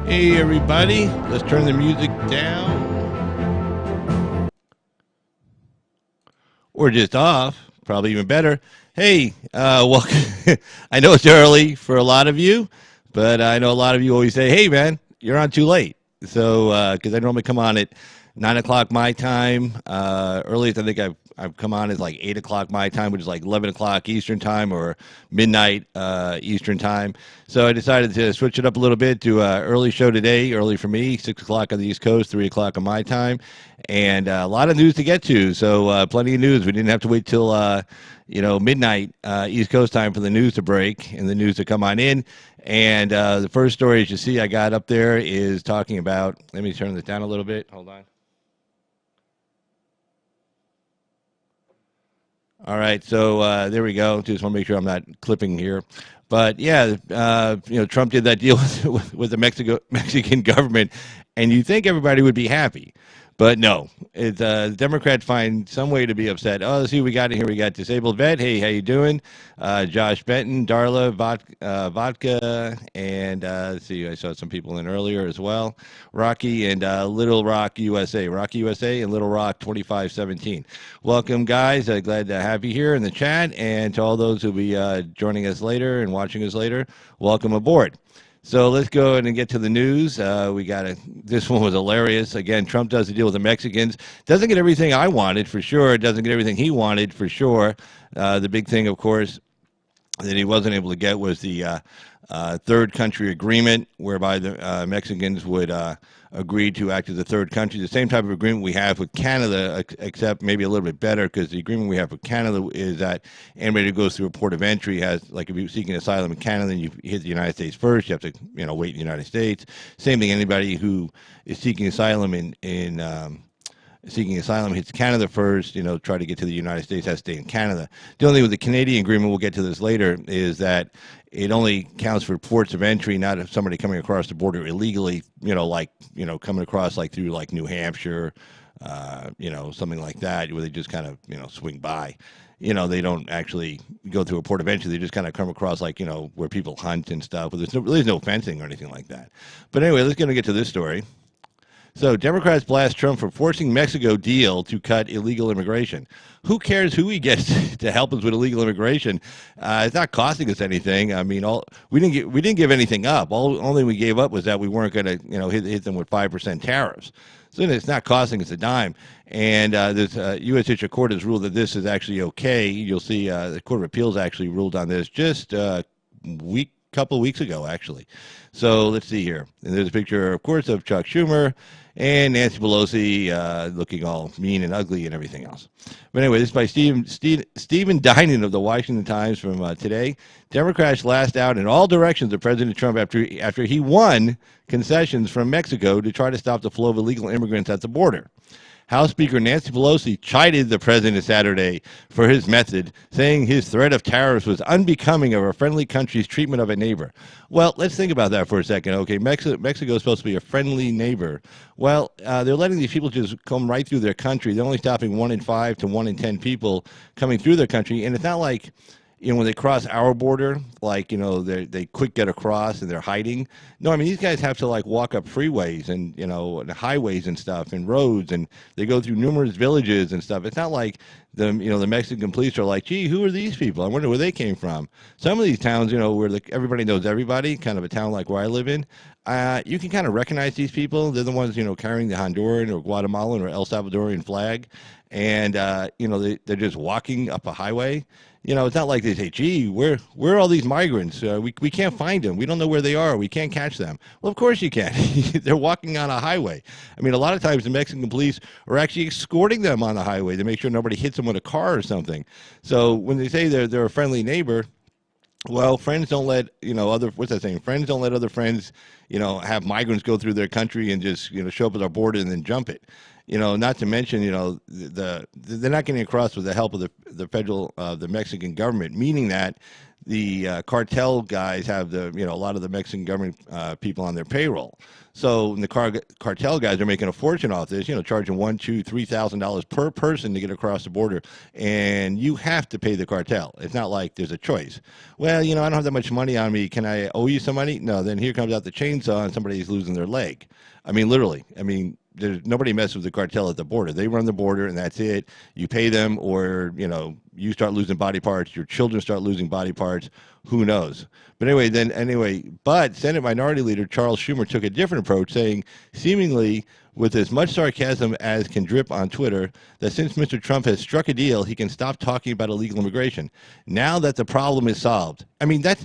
Hey everybody, let's turn the music down. Or just off, probably even better. Hey, welcome. I know it's early for a lot of you, but I know a lot of you always say, hey man, you're on too late. So, because I normally come on at 9 o'clock my time. Earliest I think I've come on is like 8 o'clock my time, which is like 11 o'clock Eastern time or midnight Eastern time. So I decided to switch it up a little bit to early show today, early for me, 6 o'clock on the East Coast, 3 o'clock on my time. And a lot of news to get to. So plenty of news. We didn't have to wait till midnight East Coast time for the news to break and the news to come on in. And the first story, as you see, I got up there is talking about. Let me turn this down a little bit. Hold on. All right, so there we go. Just want to make sure I'm not clipping here, but yeah, Trump did that deal with the Mexican government, and you think everybody would be happy, but no, it's the Democrats find some way to be upset. Oh, let's see what we got in here. We got disabled vet. Hey, how you doing? Josh Benton, Darla Vodka, and let's see, I saw some people in earlier as well. Rocky and Little Rock USA, Rocky USA, and Little Rock 2517. Welcome, guys. Glad to have you here in the chat, and to all those who'll be joining us later and watching us later, welcome aboard. So let's go ahead and get to the news. This one was hilarious. Again, Trump does the deal with the Mexicans. Doesn't get everything I wanted, for sure. Doesn't get everything he wanted, for sure. The big thing, of course, that he wasn't able to get was the third country agreement, whereby the Mexicans would agree to act as a third country. The same type of agreement we have with Canada, except maybe a little bit better, because the agreement we have with Canada is that anybody who goes through a port of entry has, like if you're seeking asylum in Canada and you hit the United States first, you have to wait in the United States. Same thing, anybody who is seeking asylum hits Canada first, try to get to the United States, has to stay in Canada. The only thing with the Canadian agreement, we'll get to this later, is that it only counts for ports of entry, not if somebody coming across the border illegally, coming across like through like New Hampshire, something like that, where they just kind of, swing by. They don't actually go through a port of entry. They just kind of come across like, where people hunt and stuff. But there's no fencing or anything like that. But anyway, let's get to this story. So Democrats blast Trump for forcing Mexico deal to cut illegal immigration. Who cares who he gets to help us with illegal immigration? It's not costing us anything. I mean, we didn't give anything up. Only we gave up was that we weren't going to hit them with 5% tariffs. So it's not costing us a dime. And this U.S. District Court has ruled that this is actually okay. You'll see the Court of Appeals actually ruled on this just couple of weeks ago, actually. So let's see here. And there's a picture, of course, of Chuck Schumer and Nancy Pelosi looking all mean and ugly and everything else. But anyway, this is by Stephen Dinan of the Washington Times from today. Democrats lashed out in all directions of President Trump after he won concessions from Mexico to try to stop the flow of illegal immigrants at the border. House Speaker Nancy Pelosi chided the president Saturday for his method, saying his threat of tariffs was unbecoming of a friendly country's treatment of a neighbor. Well, let's think about that for a second. Okay, Mexico is supposed to be a friendly neighbor. Well, they're letting these people just come right through their country. They're only stopping 1 in 5 to 1 in 10 people coming through their country, and it's not like when they cross our border, like, they quick get across and they're hiding. No, I mean, these guys have to, like, walk up freeways and, and highways and stuff and roads, and they go through numerous villages and stuff. It's not like the Mexican police are like, gee, who are these people? I wonder where they came from. Some of these towns, where everybody knows everybody, kind of a town like where I live in, you can kind of recognize these people. They're the ones, carrying the Honduran or Guatemalan or El Salvadorian flag, and, they're just walking up a highway. It's not like they say, gee, where are all these migrants? We can't find them. We don't know where they are. We can't catch them. Well, of course you can. They're walking on a highway. I mean, a lot of times the Mexican police are actually escorting them on the highway to make sure nobody hits them with a car or something. So when they say they're a friendly neighbor, well, friends don't let, what's that saying? Friends don't let other friends, have migrants go through their country and just, show up at our border and then jump it. Not to mention, they're not getting across with the help of the federal, the Mexican government, meaning that the cartel guys have a lot of the Mexican government people on their payroll. So the cartel guys are making a fortune off this, charging $1,000, $2,000, $3,000 per person to get across the border, and you have to pay the cartel. It's not like there's a choice. Well, I don't have that much money on me. Can I owe you some money? No. Then here comes out the chainsaw, and somebody's losing their leg. I mean, literally. I mean, there's nobody messes with the cartel at the border. They run the border, and that's it. You pay them, or you start losing body parts. Your children start losing body parts. Who knows? But but Senate Minority Leader Charles Schumer took a different approach, saying, seemingly with as much sarcasm as can drip on Twitter, that since Mr. Trump has struck a deal, he can stop talking about illegal immigration. Now that the problem is solved. I mean, to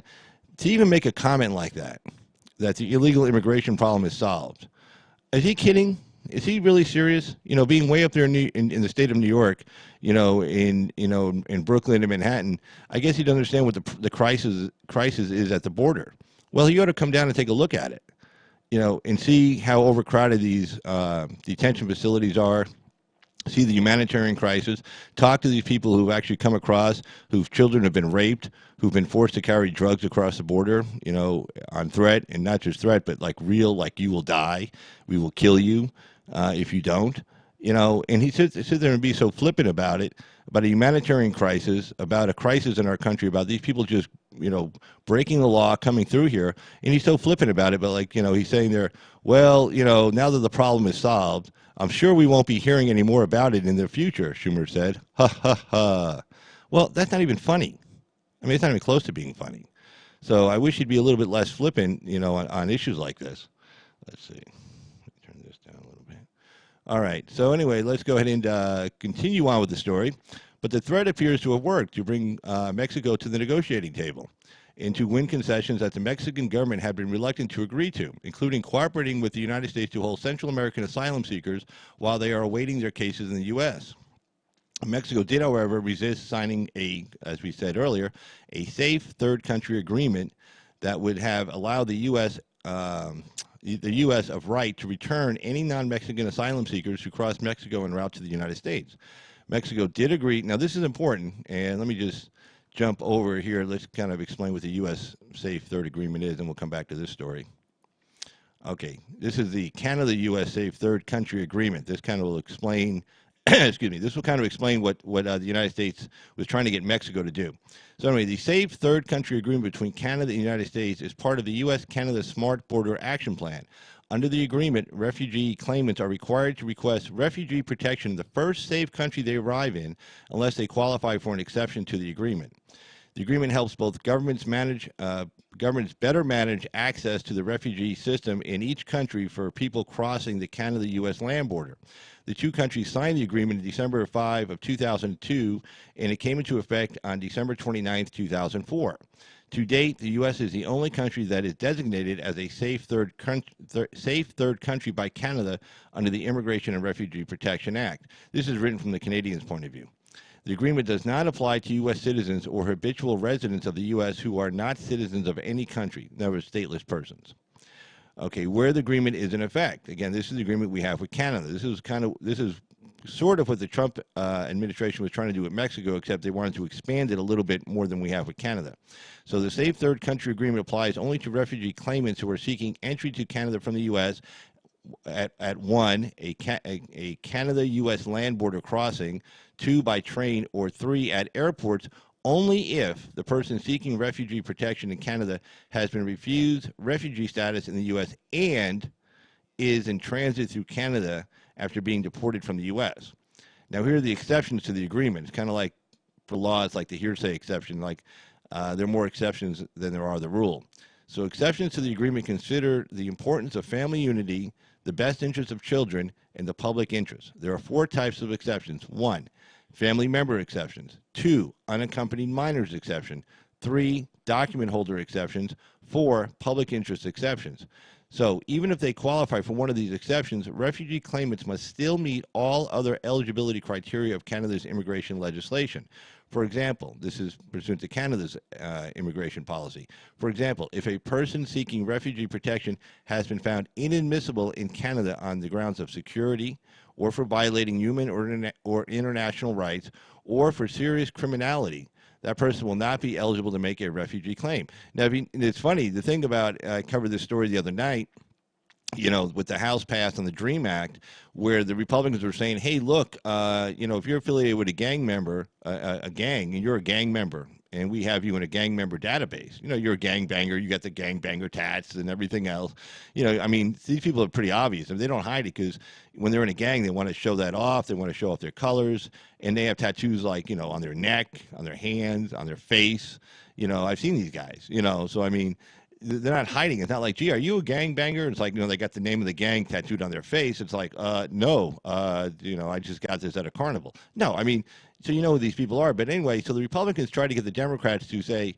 even make a comment like that the illegal immigration problem is solved. Is he kidding? Is he really serious? Being way up there in the state of New York, in Brooklyn and Manhattan, I guess he'd understand what the crisis is at the border. Well, he ought to come down and take a look at it, and see how overcrowded these detention facilities are. See the humanitarian crisis, talk to these people who've actually come across, whose children have been raped, who've been forced to carry drugs across the border, on threat, and not just threat, but like real, like you will die, we will kill you if you don't, and he sits there and be so flippant about it, about a humanitarian crisis, about a crisis in our country, about these people just, breaking the law, coming through here, and he's so flippant about it, but he's saying there, well, now that the problem is solved, I'm sure we won't be hearing any more about it in the future, Schumer said. Ha, ha, ha. Well, that's not even funny. I mean, it's not even close to being funny. So I wish he'd be a little bit less flippant, on issues like this. Let's see. Let me turn this down a little bit. All right. So anyway, let's go ahead and continue on with the story. But the threat appears to have worked to bring Mexico to the negotiating table and to win concessions that the Mexican government had been reluctant to agree to, including cooperating with the United States to hold Central American Asylum Seekers while they are awaiting their cases in the U.S. Mexico did, however, resist signing as we said earlier, a safe third country agreement that would have allowed the U.S. Of right to return any non-Mexican asylum seekers who cross Mexico en route to the United States. Mexico did agree. Now, this is important, and let me just jump over here. Let's kind of explain what the U.S. Safe Third Agreement is, and we'll come back to this story. Okay, this is the Canada-U.S. Safe Third Country Agreement. This kind of will explain, excuse me, this will kind of explain what the United States was trying to get Mexico to do. So anyway, the Safe Third Country Agreement between Canada and the United States is part of the U.S.-Canada Smart Border Action Plan. Under the agreement, refugee claimants are required to request refugee protection in the first safe country they arrive in unless they qualify for an exception to the agreement. The agreement helps both governments better manage access to the refugee system in each country for people crossing the Canada-U.S. land border. The two countries signed the agreement in December 5 of 2002, and it came into effect on December 29, 2004. To date, the U.S. is the only country that is designated as a safe third country by Canada under the Immigration and Refugee Protection Act. This is written from the Canadians' point of view. The agreement does not apply to U.S. citizens or habitual residents of the U.S. who are not citizens of any country, in other words, stateless persons. Okay, where the agreement is in effect. Again, this is the agreement we have with Canada. This is sort of what the Trump administration was trying to do with Mexico, except they wanted to expand it a little bit more than we have with Canada. So the Safe Third Country Agreement applies only to refugee claimants who are seeking entry to Canada from the U.S. at 1, a Canada-U.S. land border crossing, 2, by train, or 3, at airports, only if the person seeking refugee protection in Canada has been refused refugee status in the U.S. and is in transit through Canada after being deported from the U.S. Now, here are the exceptions to the agreement. It's kind of like for laws, like the hearsay exception, there are more exceptions than there are the rule. So exceptions to the agreement consider the importance of family unity, the best interest of children, and the public interest. There are 4 types of exceptions. 1, family member exceptions. 2, unaccompanied minors exception. 3, document holder exceptions. 4, public interest exceptions. So even if they qualify for one of these exceptions, refugee claimants must still meet all other eligibility criteria of Canada's immigration legislation. For example, this is pursuant to Canada's immigration policy. For example, if a person seeking refugee protection has been found inadmissible in Canada on the grounds of security, or for violating human or international rights, or for serious criminality, that person will not be eligible to make a refugee claim. Now, it's funny, the thing about, I covered this story the other night, with the House passed on the DREAM Act, where the Republicans were saying, hey, look, if you're affiliated with a gang member, a gang, and you're a gang member, and we have you in a gang member database, you're a gang banger, you got the gang banger tats and everything else. These people are pretty obvious. They don't hide it because when they're in a gang, they want to show that off. They want to show off their colors, and they have tattoos like, on their neck, on their hands, on their face. I've seen these guys, so they're not hiding. It's not like, gee, are you a gangbanger? It's like, they got the name of the gang tattooed on their face. It's like, no, I just got this at a carnival. No, so you know who these people are. But anyway, so the Republicans try to get the Democrats to say,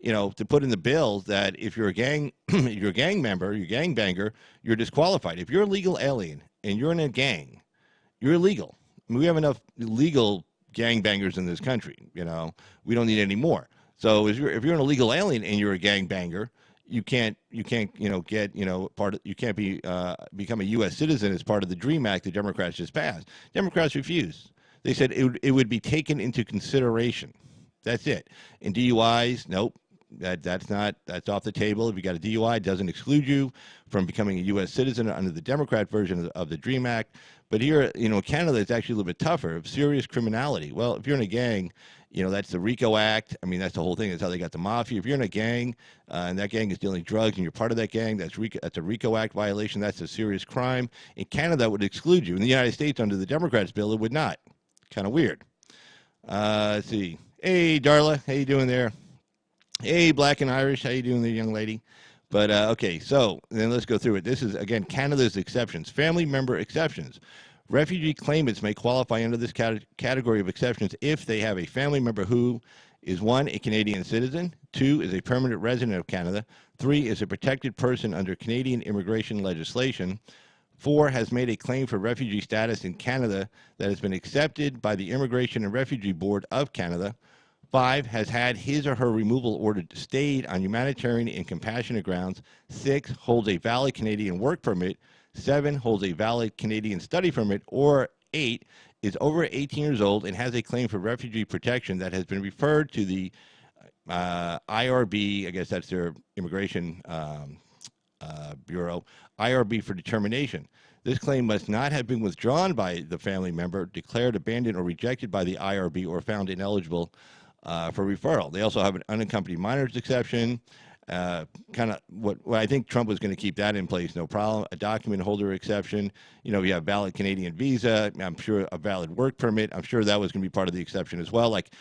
to put in the bill that if you're a gang, you're a gang member, you're a gangbanger, you're disqualified. If you're a legal alien and you're in a gang, you're illegal. We have enough legal gangbangers in this country. We don't need any more. So if you're an illegal alien and you're a gangbanger, you can't get you can't become a U.S. citizen as part of the DREAM Act the Democrats just passed. Democrats refused. They said it would be taken into consideration. That's it. And DUIs, nope. That's off the table. If you got a DUI, it doesn't exclude you from becoming a U.S. citizen under the Democrat version of the DREAM Act. But here, Canada, it's actually a little bit tougher. Of serious criminality. Well, if you're in a gang, that's the RICO Act. That's the whole thing. That's how they got the mafia. If you're in a gang and that gang is dealing drugs and you're part of that gang, that's a RICO Act violation. That's a serious crime. In Canada, that would exclude you. In the United States, under the Democrats' bill, it would not. Kind of weird. Let's see. Hey, Darla, how you doing there? Hey, Black and Irish, how you doing there, young lady? But, okay, so then let's go through it. This is, again, Canada's exceptions. Family member exceptions. Refugee claimants may qualify under this category of exceptions if they have a family member who is, 1, a Canadian citizen, 2, is a permanent resident of Canada, 3, is a protected person under Canadian immigration legislation, 4, has made a claim for refugee status in Canada that has been accepted by the Immigration and Refugee Board of Canada, 5, has had his or her removal order stayed on humanitarian and compassionate grounds, 6, holds a valid Canadian work permit, 7, holds a valid Canadian study permit, or 8, is over 18 years old and has a claim for refugee protection that has been referred to the IRB, I guess that's their immigration bureau, IRB for determination. This claim must not have been withdrawn by the family member, declared abandoned or rejected by the IRB, or found ineligible for referral. They also have an unaccompanied minors exception. Kind of what I think Trump was going to keep that in place, no problem. A document holder exception. You have valid Canadian visa. I'm sure a valid work permit. I'm sure that was going to be part of the exception as well. Like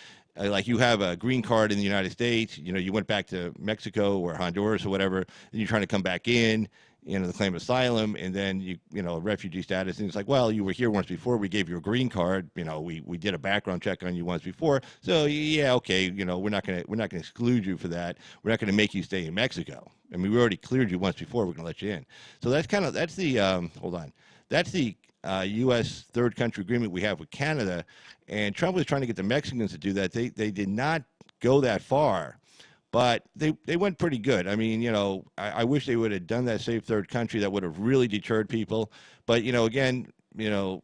you have a green card in the United States. You went back to Mexico or Honduras or whatever, and you're trying to come back in. To claim asylum, and then refugee status, and it's like, well, you were here once before, we gave you a green card, we did a background check on you once before, so yeah, okay, we're not gonna exclude you for that. We're not gonna make you stay in Mexico. We already cleared you once before. We're gonna let you in. So that's the hold on, that's the U.S. third country agreement we have with Canada, and Trump was trying to get the Mexicans to do that. They did not go that far. But they went pretty good. I wish they would have done that safe third country. That would have really deterred people. But again, the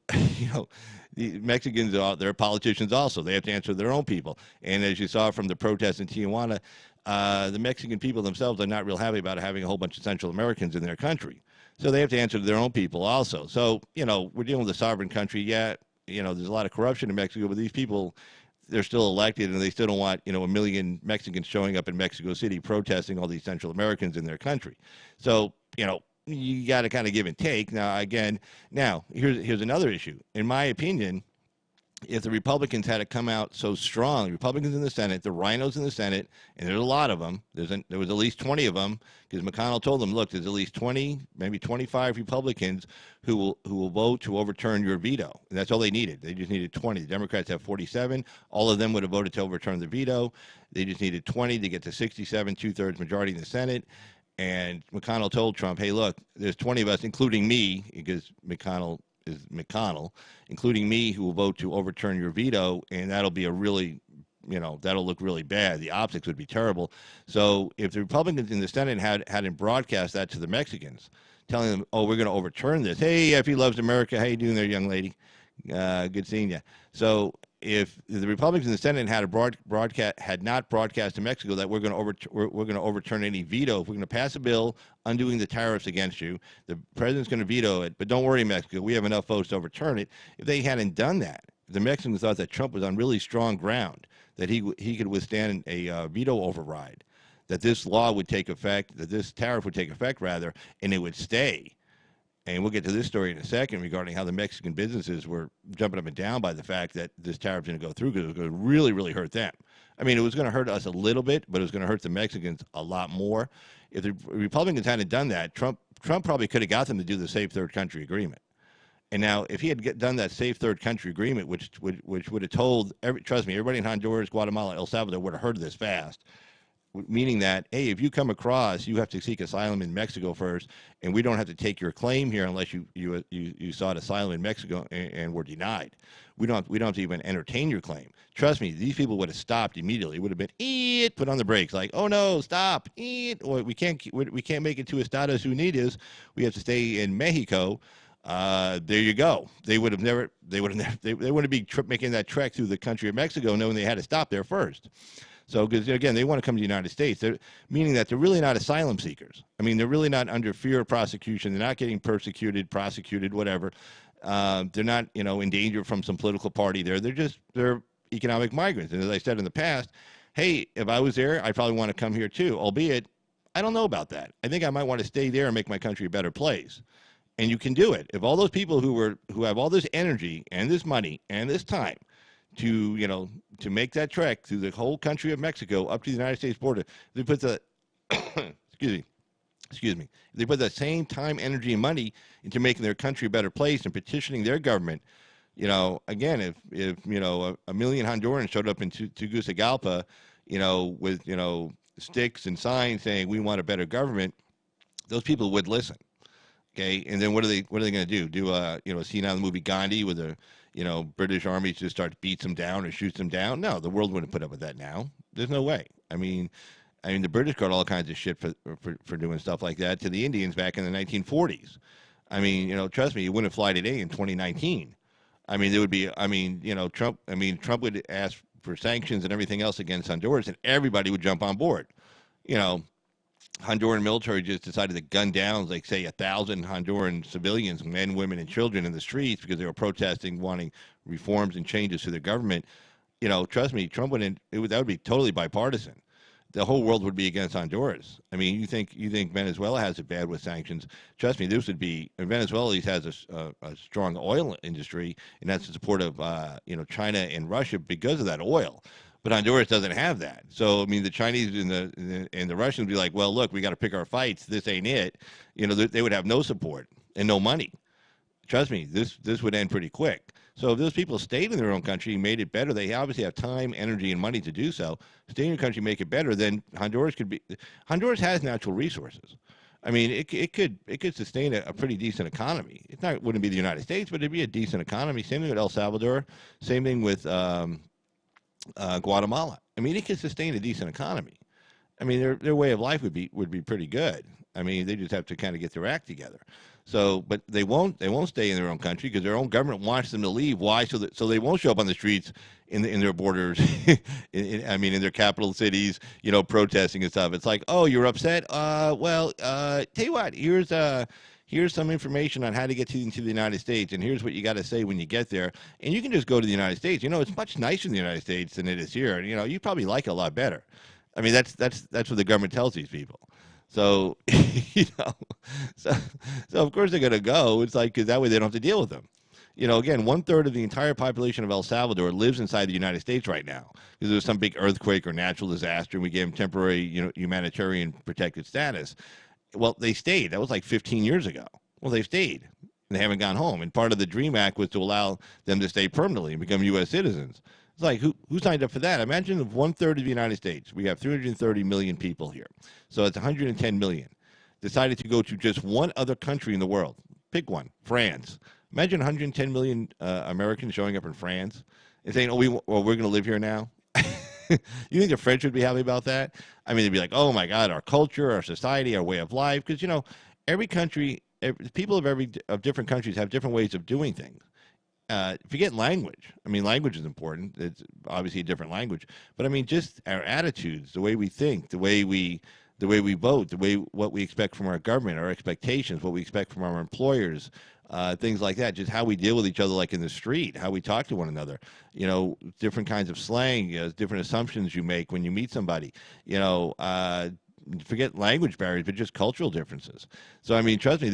Mexicans, they're politicians also. They have to answer their own people. And as you saw from the protests in Tijuana, the Mexican people themselves are not real happy about having a whole bunch of Central Americans in their country. So they have to answer to their own people also. So we're dealing with a sovereign country. Yeah, there's a lot of corruption in Mexico, but these people, they're still elected, and they still don't want, a million Mexicans showing up in Mexico City protesting all these Central Americans in their country. So, you got to kind of give and take. Now, again, here's another issue. In my opinion, if the Republicans had to come out so strong, Republicans in the Senate, the RINOs in the Senate, and there's a lot of them, there was at least 20 of them, because McConnell told them, look, there's at least 20, maybe 25 Republicans who will vote to overturn your veto. And that's all they needed. They just needed 20. The Democrats have 47. All of them would have voted to overturn the veto. They just needed 20 to get to 67, two-thirds majority in the Senate. And McConnell told Trump, hey, look, there's 20 of us, including me, because McConnell is McConnell, including me, who will vote to overturn your veto, and that'll be a really, that'll look really bad. The optics would be terrible. So if the Republicans in the Senate hadn't broadcast that to the Mexicans, telling them, oh, we're going to overturn this. Hey, if he loves America, how you doing there, young lady? Good seeing you. So if the Republicans in the Senate had not broadcast to Mexico that we're going to overturn any veto, if we're going to pass a bill undoing the tariffs against you, the president's going to veto it. But don't worry, Mexico, we have enough votes to overturn it. If they hadn't done that, if the Mexicans thought that Trump was on really strong ground, that he could withstand a veto override, that this law would take effect, that this tariff would take effect rather, and it would stay. And we'll get to this story in a second regarding how the Mexican businesses were jumping up and down by the fact that this tariff's going to go through because it was going to really, really hurt them. I mean, it was going to hurt us a little bit, but it was going to hurt the Mexicans a lot more. If the Republicans hadn't done that, Trump probably could have got them to do the Safe Third Country Agreement. And now, if he had done that Safe Third Country Agreement, which would have told, trust me, everybody in Honduras, Guatemala, El Salvador would have heard of this fast, meaning that, hey, if you come across, you have to seek asylum in Mexico first, and we don't have to take your claim here unless you sought asylum in Mexico and were denied. We don't have to even entertain your claim. Trust me, these people would have stopped immediately. It would have been, put on the brakes, like, oh no, stop, or we can't make it to Estados Unidos. We have to stay in Mexico. There you go. They wouldn't be making that trek through the country of Mexico knowing they had to stop there first. So, because, again, they want to come to the United States, meaning that they're really not asylum seekers. I mean, they're really not under fear of prosecution. They're not getting persecuted, prosecuted, whatever. They're not, in danger from some political party there. They're economic migrants. And as I said in the past, hey, if I was there, I'd probably want to come here too, albeit I don't know about that. I think I might want to stay there and make my country a better place. And you can do it. If all those people who have all this energy and this money and this time to make that trek through the whole country of Mexico up to the United States border, they put the excuse me, they put that same time, energy, and money into making their country a better place and petitioning their government. Again, if a million Hondurans showed up in Tegucigalpa, with sticks and signs saying we want a better government, those people would listen. Okay, and then what are they going to do? Do a scene out of the movie Gandhi with the British army just start to beat them down or shoot them down? No, the world wouldn't put up with that now. There's no way. I mean, the British got all kinds of shit for doing stuff like that to the Indians back in the 1940s. I mean, trust me, you wouldn't fly today in 2019. I mean, there would be. Trump would ask for sanctions and everything else against Honduras, and everybody would jump on board. Honduran military just decided to gun down, like, say, 1,000 Honduran civilians, men, women, and children in the streets because they were protesting, wanting reforms and changes to their government. Trust me, Trump that would be totally bipartisan. The whole world would be against Honduras. I mean, you think Venezuela has it bad with sanctions? Trust me, this would be. Venezuela at least has a strong oil industry, and that's the support of China and Russia because of that oil. But Honduras doesn't have that. So, the Chinese and the Russians would be like, well, look, we got to pick our fights. This ain't it. They would have no support and no money. Trust me, this would end pretty quick. So if those people stayed in their own country and made it better, they obviously have time, energy, and money to do so. Stay in your country, make it better, then Honduras has natural resources. I mean, it could sustain a pretty decent economy. It wouldn't be the United States, but it'd be a decent economy. Same thing with El Salvador. Same thing with Guatemala. I mean, it could sustain a decent economy. I mean, their way of life would be pretty good. I mean, they just have to kind of get their act together. So, but they won't stay in their own country because their own government wants them to leave. Why? So they won't show up on the streets in their borders. in their capital cities, protesting and stuff. It's like, oh, you're upset. Tell you what, here's some information on how to get into the United States, and here's what you got to say when you get there. And you can just go to the United States. It's much nicer in the United States than it is here. You probably like it a lot better. I mean, that's what the government tells these people. So, so of course they're going to go. It's like, because that way they don't have to deal with them. Again, 1/3 of the entire population of El Salvador lives inside the United States right now because there was some big earthquake or natural disaster, and we gave them temporary, humanitarian protected status. Well, they stayed. That was like 15 years ago. Well, they've stayed. They haven't gone home. And part of the DREAM Act was to allow them to stay permanently and become U.S. citizens. It's like, who signed up for that? Imagine if 1/3 of the United States, we have 330 million people here, so it's 110 million, decided to go to just one other country in the world. Pick one, France. Imagine 110 million Americans showing up in France and saying, we're going to live here now. You think the French would be happy about that? I mean, they'd be like, oh, my God, our culture, our society, our way of life. Because, every country, people of different countries have different ways of doing things. forget language. I mean, language is important. It's obviously a different language, but I mean, just our attitudes, the way we think, the way we vote, the way what we expect from our government, our expectations, what we expect from our employers, things like that. Just how we deal with each other, like in the street, how we talk to one another. You know, different kinds of slang, different assumptions you make when you meet somebody. You know. Forget language barriers, but just cultural differences. So I mean, trust me,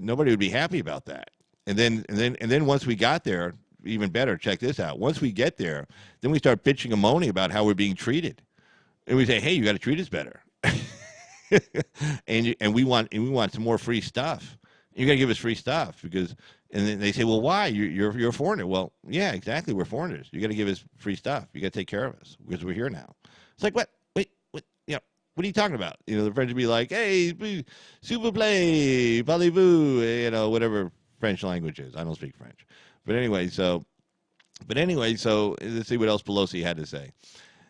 nobody would be happy about that. And then once we got there, even better. Check this out. Once we get there, then we start bitching and moaning about how we're being treated, and we say, "Hey, you got to treat us better." and we want some more free stuff. You got to give us free stuff because, and then they say, "Well, why? You're a foreigner." Well, yeah, exactly. We're foreigners. You got to give us free stuff. You got to take care of us because we're here now. It's like what? Wait, what? You know, what are you talking about? You know, the French would be like, "Hey, s'il vous plaît, parlez-vous?" You know, whatever French language is. I don't speak French, but anyway, so let's see what else Pelosi had to say.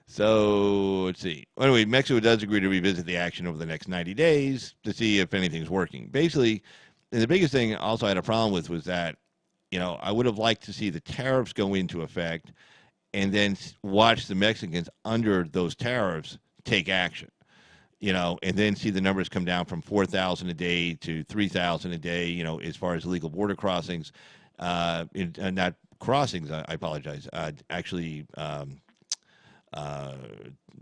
So let's see. Anyway, Mexico does agree to revisit the action over the next 90 days to see if anything's working. Basically, and the biggest thing also I had a problem with was that, you know, I would have liked to see the tariffs go into effect and then watch the Mexicans under those tariffs take action, you know, and then see the numbers come down from 4,000 a day to 3,000 a day, you know, as far as illegal border crossings, not crossings, I apologize, actually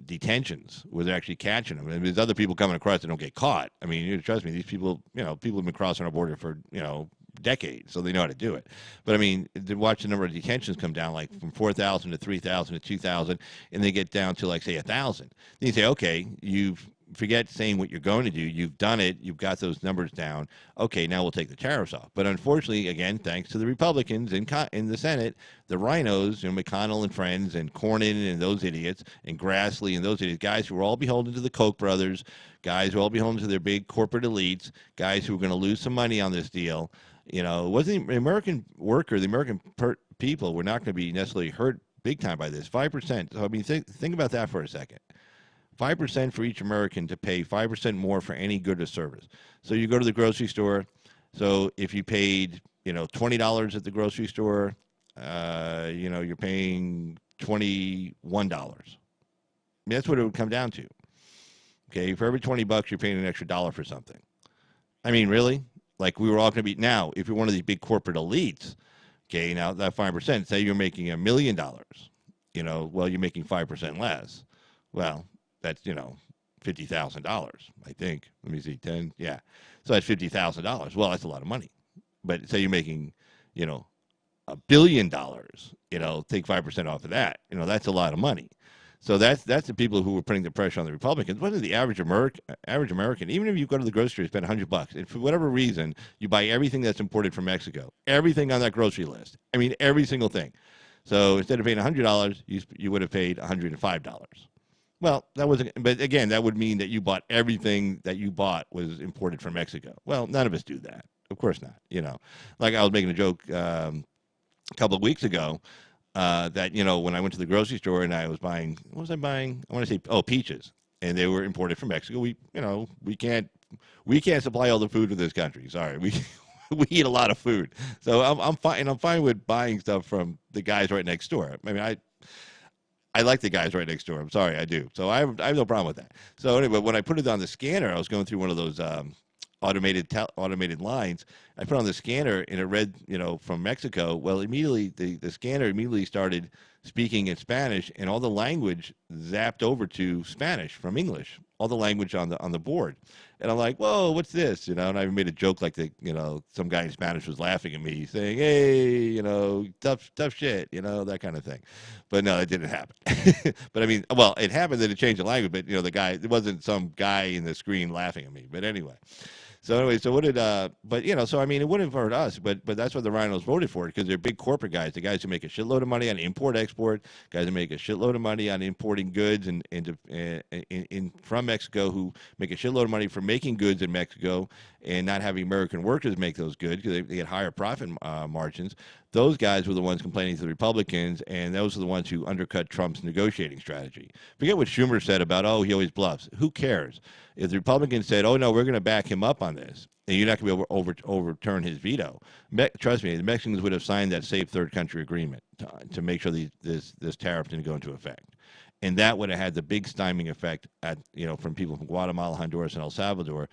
detentions where they're actually catching them. I mean, there's other people coming across that don't get caught. I mean, trust me, these people, you know, people have been crossing our border for, you know, decades, so they know how to do it. But I mean, to watch the number of detentions come down, like from 4,000 to 3,000 to 2,000, and they get down to like say 1,000. Then you say, okay, you've forget saying what you're going to do. You've done it. You've got those numbers down. Okay, now we'll take the tariffs off. But unfortunately, again, thanks to the Republicans in the Senate, the RINOs, you know, McConnell and friends, and Cornyn and those idiots, and Grassley and those idiots, guys who are all beholden to the Koch brothers, guys who are all beholden to their big corporate elites, guys who are going to lose some money on this deal. You know, it wasn't the American worker, the American people were not going to be necessarily hurt big time by this. 5%. So I mean, think about that for a second. 5% for each American to pay 5% more for any good or service. So you go to the grocery store. So if you paid, you know, $20 at the grocery store, you know, you're paying $21. I mean, that's what it would come down to. Okay, for every $20, you're paying an extra dollar for something. I mean, really? Like we were all going to be now. If you're one of these big corporate elites, okay, now that 5%, say you're making $1 million, you know, well, you're making 5% less. Well, that's, you know, $50,000, I think. Let me see, 10, yeah. So that's $50,000. Well, that's a lot of money. But say you're making, you know, $1 billion, you know, take 5% off of that. You know, that's a lot of money. So that's the people who were putting the pressure on the Republicans. What is the average American? Even if you go to the grocery store, spend $100, and for whatever reason, you buy everything that's imported from Mexico, everything on that grocery list. I mean, every single thing. So instead of paying $100, you would have paid $105. Well, that wasn't, but again, that would mean that you bought everything that you bought was imported from Mexico. Well, none of us do that. Of course not. You know, like I was making a joke a couple of weeks ago that, you know, when I went to the grocery store and I was buying, what was I buying? I want to say, peaches, and they were imported from Mexico. We can't supply all the food to this country. Sorry, we eat a lot of food, so I'm fine. And I'm fine with buying stuff from the guys right next door. I mean, I like the guys right next door. I'm sorry, I do. So I have no problem with that. So anyway, when I put it on the scanner, I was going through one of those automated lines. I put on the scanner and it read, you know, from Mexico. Well, immediately the scanner immediately started speaking in Spanish, and all the language zapped over to Spanish from English. All the language on the board, and I'm like, whoa, what's this? You know, and I made a joke like some guy in Spanish was laughing at me, saying, hey, you know, tough shit, you know, that kind of thing. But no, it didn't happen. But I mean, well, it happened that it changed the language, but you know, it wasn't some guy in the screen laughing at me. But anyway. So anyway, so what did, but you know, so I mean, it wouldn't have hurt us, but that's what the RINOs voted for, because they're big corporate guys, the guys who make a shitload of money on import-export, guys who make a shitload of money on importing goods and from Mexico, who make a shitload of money for making goods in Mexico and not having American workers make those goods because they get higher profit margins. those guys were the ones complaining to the Republicans, and those are the ones who undercut Trump's negotiating strategy. Forget what Schumer said about, oh, he always bluffs. Who cares? If the Republicans said, oh, no, we're going to back him up on this, and you're not going to be able to overturn his veto, trust me, the Mexicans would have signed that safe third country agreement to make sure this tariff didn't go into effect. And that would have had the big stymieing effect from people from Guatemala, Honduras, and El Salvador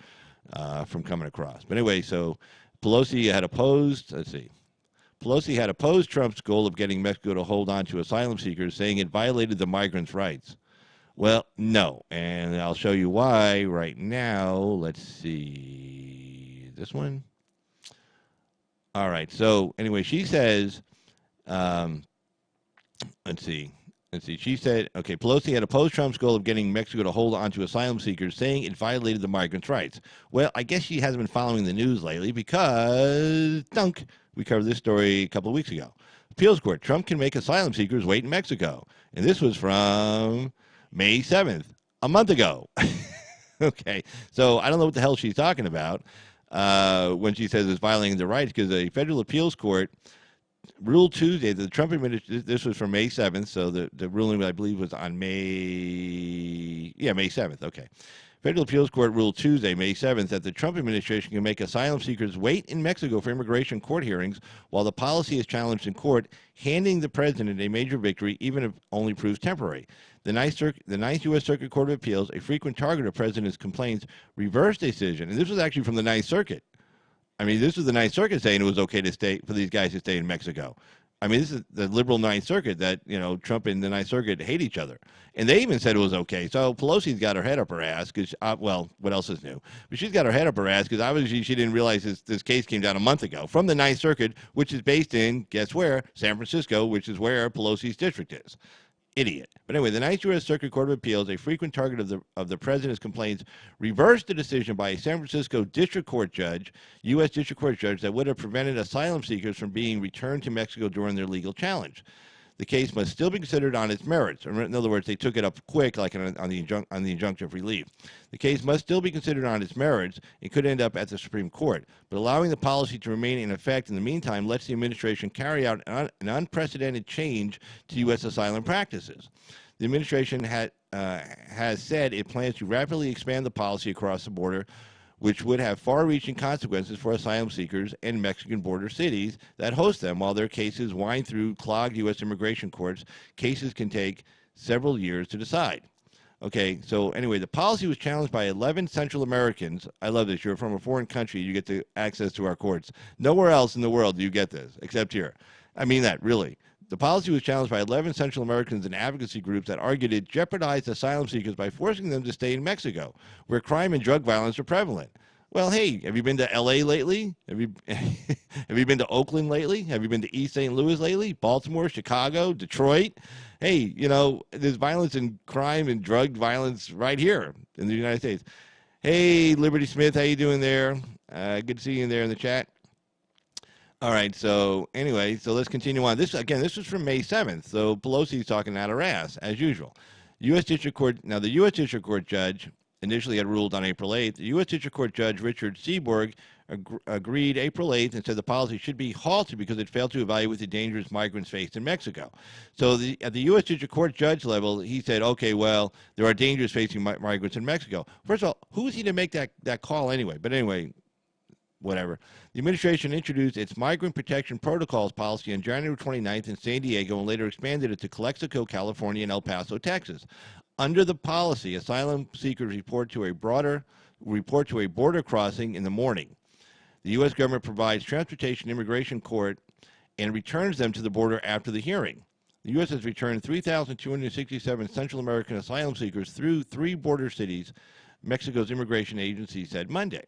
from coming across. But anyway, so Pelosi had opposed, Pelosi had opposed Trump's goal of getting Mexico to hold on to asylum seekers, saying it violated the migrants' rights. Well, no, and I'll show you why right now. Let's see, this one. All right, so anyway, she says, let's see. She said, okay, Pelosi had opposed Trump's goal of getting Mexico to hold on to asylum seekers, saying it violated the migrants' rights. Well, I guess she hasn't been following the news lately because, we covered this story a couple of weeks ago. Appeals court, Trump can make asylum seekers wait in Mexico. And this was from May 7th, a month ago. Okay, so I don't know what the hell she's talking about when she says it's violating the rights, because a federal appeals court ruled Tuesday that the Trump administration, this was from May 7th, so the ruling, I believe, was on May 7th, okay. Federal Appeals Court ruled Tuesday, May 7th, that the Trump administration can make asylum seekers wait in Mexico for immigration court hearings while the policy is challenged in court, handing the president a major victory, even if only proves temporary. The Ninth U.S. Circuit Court of Appeals, a frequent target of president's complaints, reversed a decision, and this was actually from the Ninth Circuit. I mean, this was the Ninth Circuit saying it was okay to stay for these guys to stay in Mexico. I mean, this is the liberal Ninth Circuit that, Trump and the Ninth Circuit hate each other. And they even said it was okay. So Pelosi's got her head up her ass because, well, what else is new? But she's got her head up her ass because obviously she didn't realize this case came down a month ago from the Ninth Circuit, which is based in, guess where? San Francisco, which is where Pelosi's district is. Idiot. But anyway, the Ninth U.S. Circuit Court of Appeals, a frequent target of the president's complaints, reversed the decision by a San Francisco district court judge, U.S. district court judge, that would have prevented asylum seekers from being returned to Mexico during their legal challenge. The case must still be considered on its merits. In other words, they took it up quick, like on the injunctive relief. The case must still be considered on its merits. It could end up at the Supreme Court. But allowing the policy to remain in effect in the meantime lets the administration carry out an unprecedented change to U.S. asylum practices. The administration has said it plans to rapidly expand the policy across the border, which would have far-reaching consequences for asylum seekers and Mexican border cities that host them. While their cases wind through clogged U.S. immigration courts, cases can take several years to decide. Okay, so anyway, the policy was challenged by 11 Central Americans. I love this. You're from a foreign country, you get access to our courts. Nowhere else in the world do you get this, except here. I mean that, really. The policy was challenged by 11 Central Americans and advocacy groups that argued it jeopardized asylum seekers by forcing them to stay in Mexico, where crime and drug violence are prevalent. Well, hey, have you been to L.A. lately? Have you been to Oakland lately? Have you been to East St. Louis lately? Baltimore, Chicago, Detroit? Hey, there's violence and crime and drug violence right here in the United States. Hey, Liberty Smith, how you doing there? Good to see you in there in the chat. All right, so anyway, so let's continue on. This was from May 7th, so Pelosi's talking out her ass, as usual. U.S. District Court, now the U.S. District Court judge initially had ruled on April 8th. The U.S. District Court Judge Richard Seaborg agreed April 8th and said the policy should be halted because it failed to evaluate the dangers migrants faced in Mexico. So at the U.S. District Court judge level, he said, okay, well, there are dangers facing migrants in Mexico. First of all, who is he to make that call anyway? But anyway, whatever. The administration introduced its migrant protection protocols policy on January 29th in San Diego and later expanded it to Calexico, California, and El Paso, Texas. Under the policy, asylum seekers report to a border crossing in the morning. The U.S. government provides transportation immigration court and returns them to the border after the hearing. The U.S. has returned 3,267 Central American asylum seekers through 3 border cities, Mexico's immigration agency said Monday.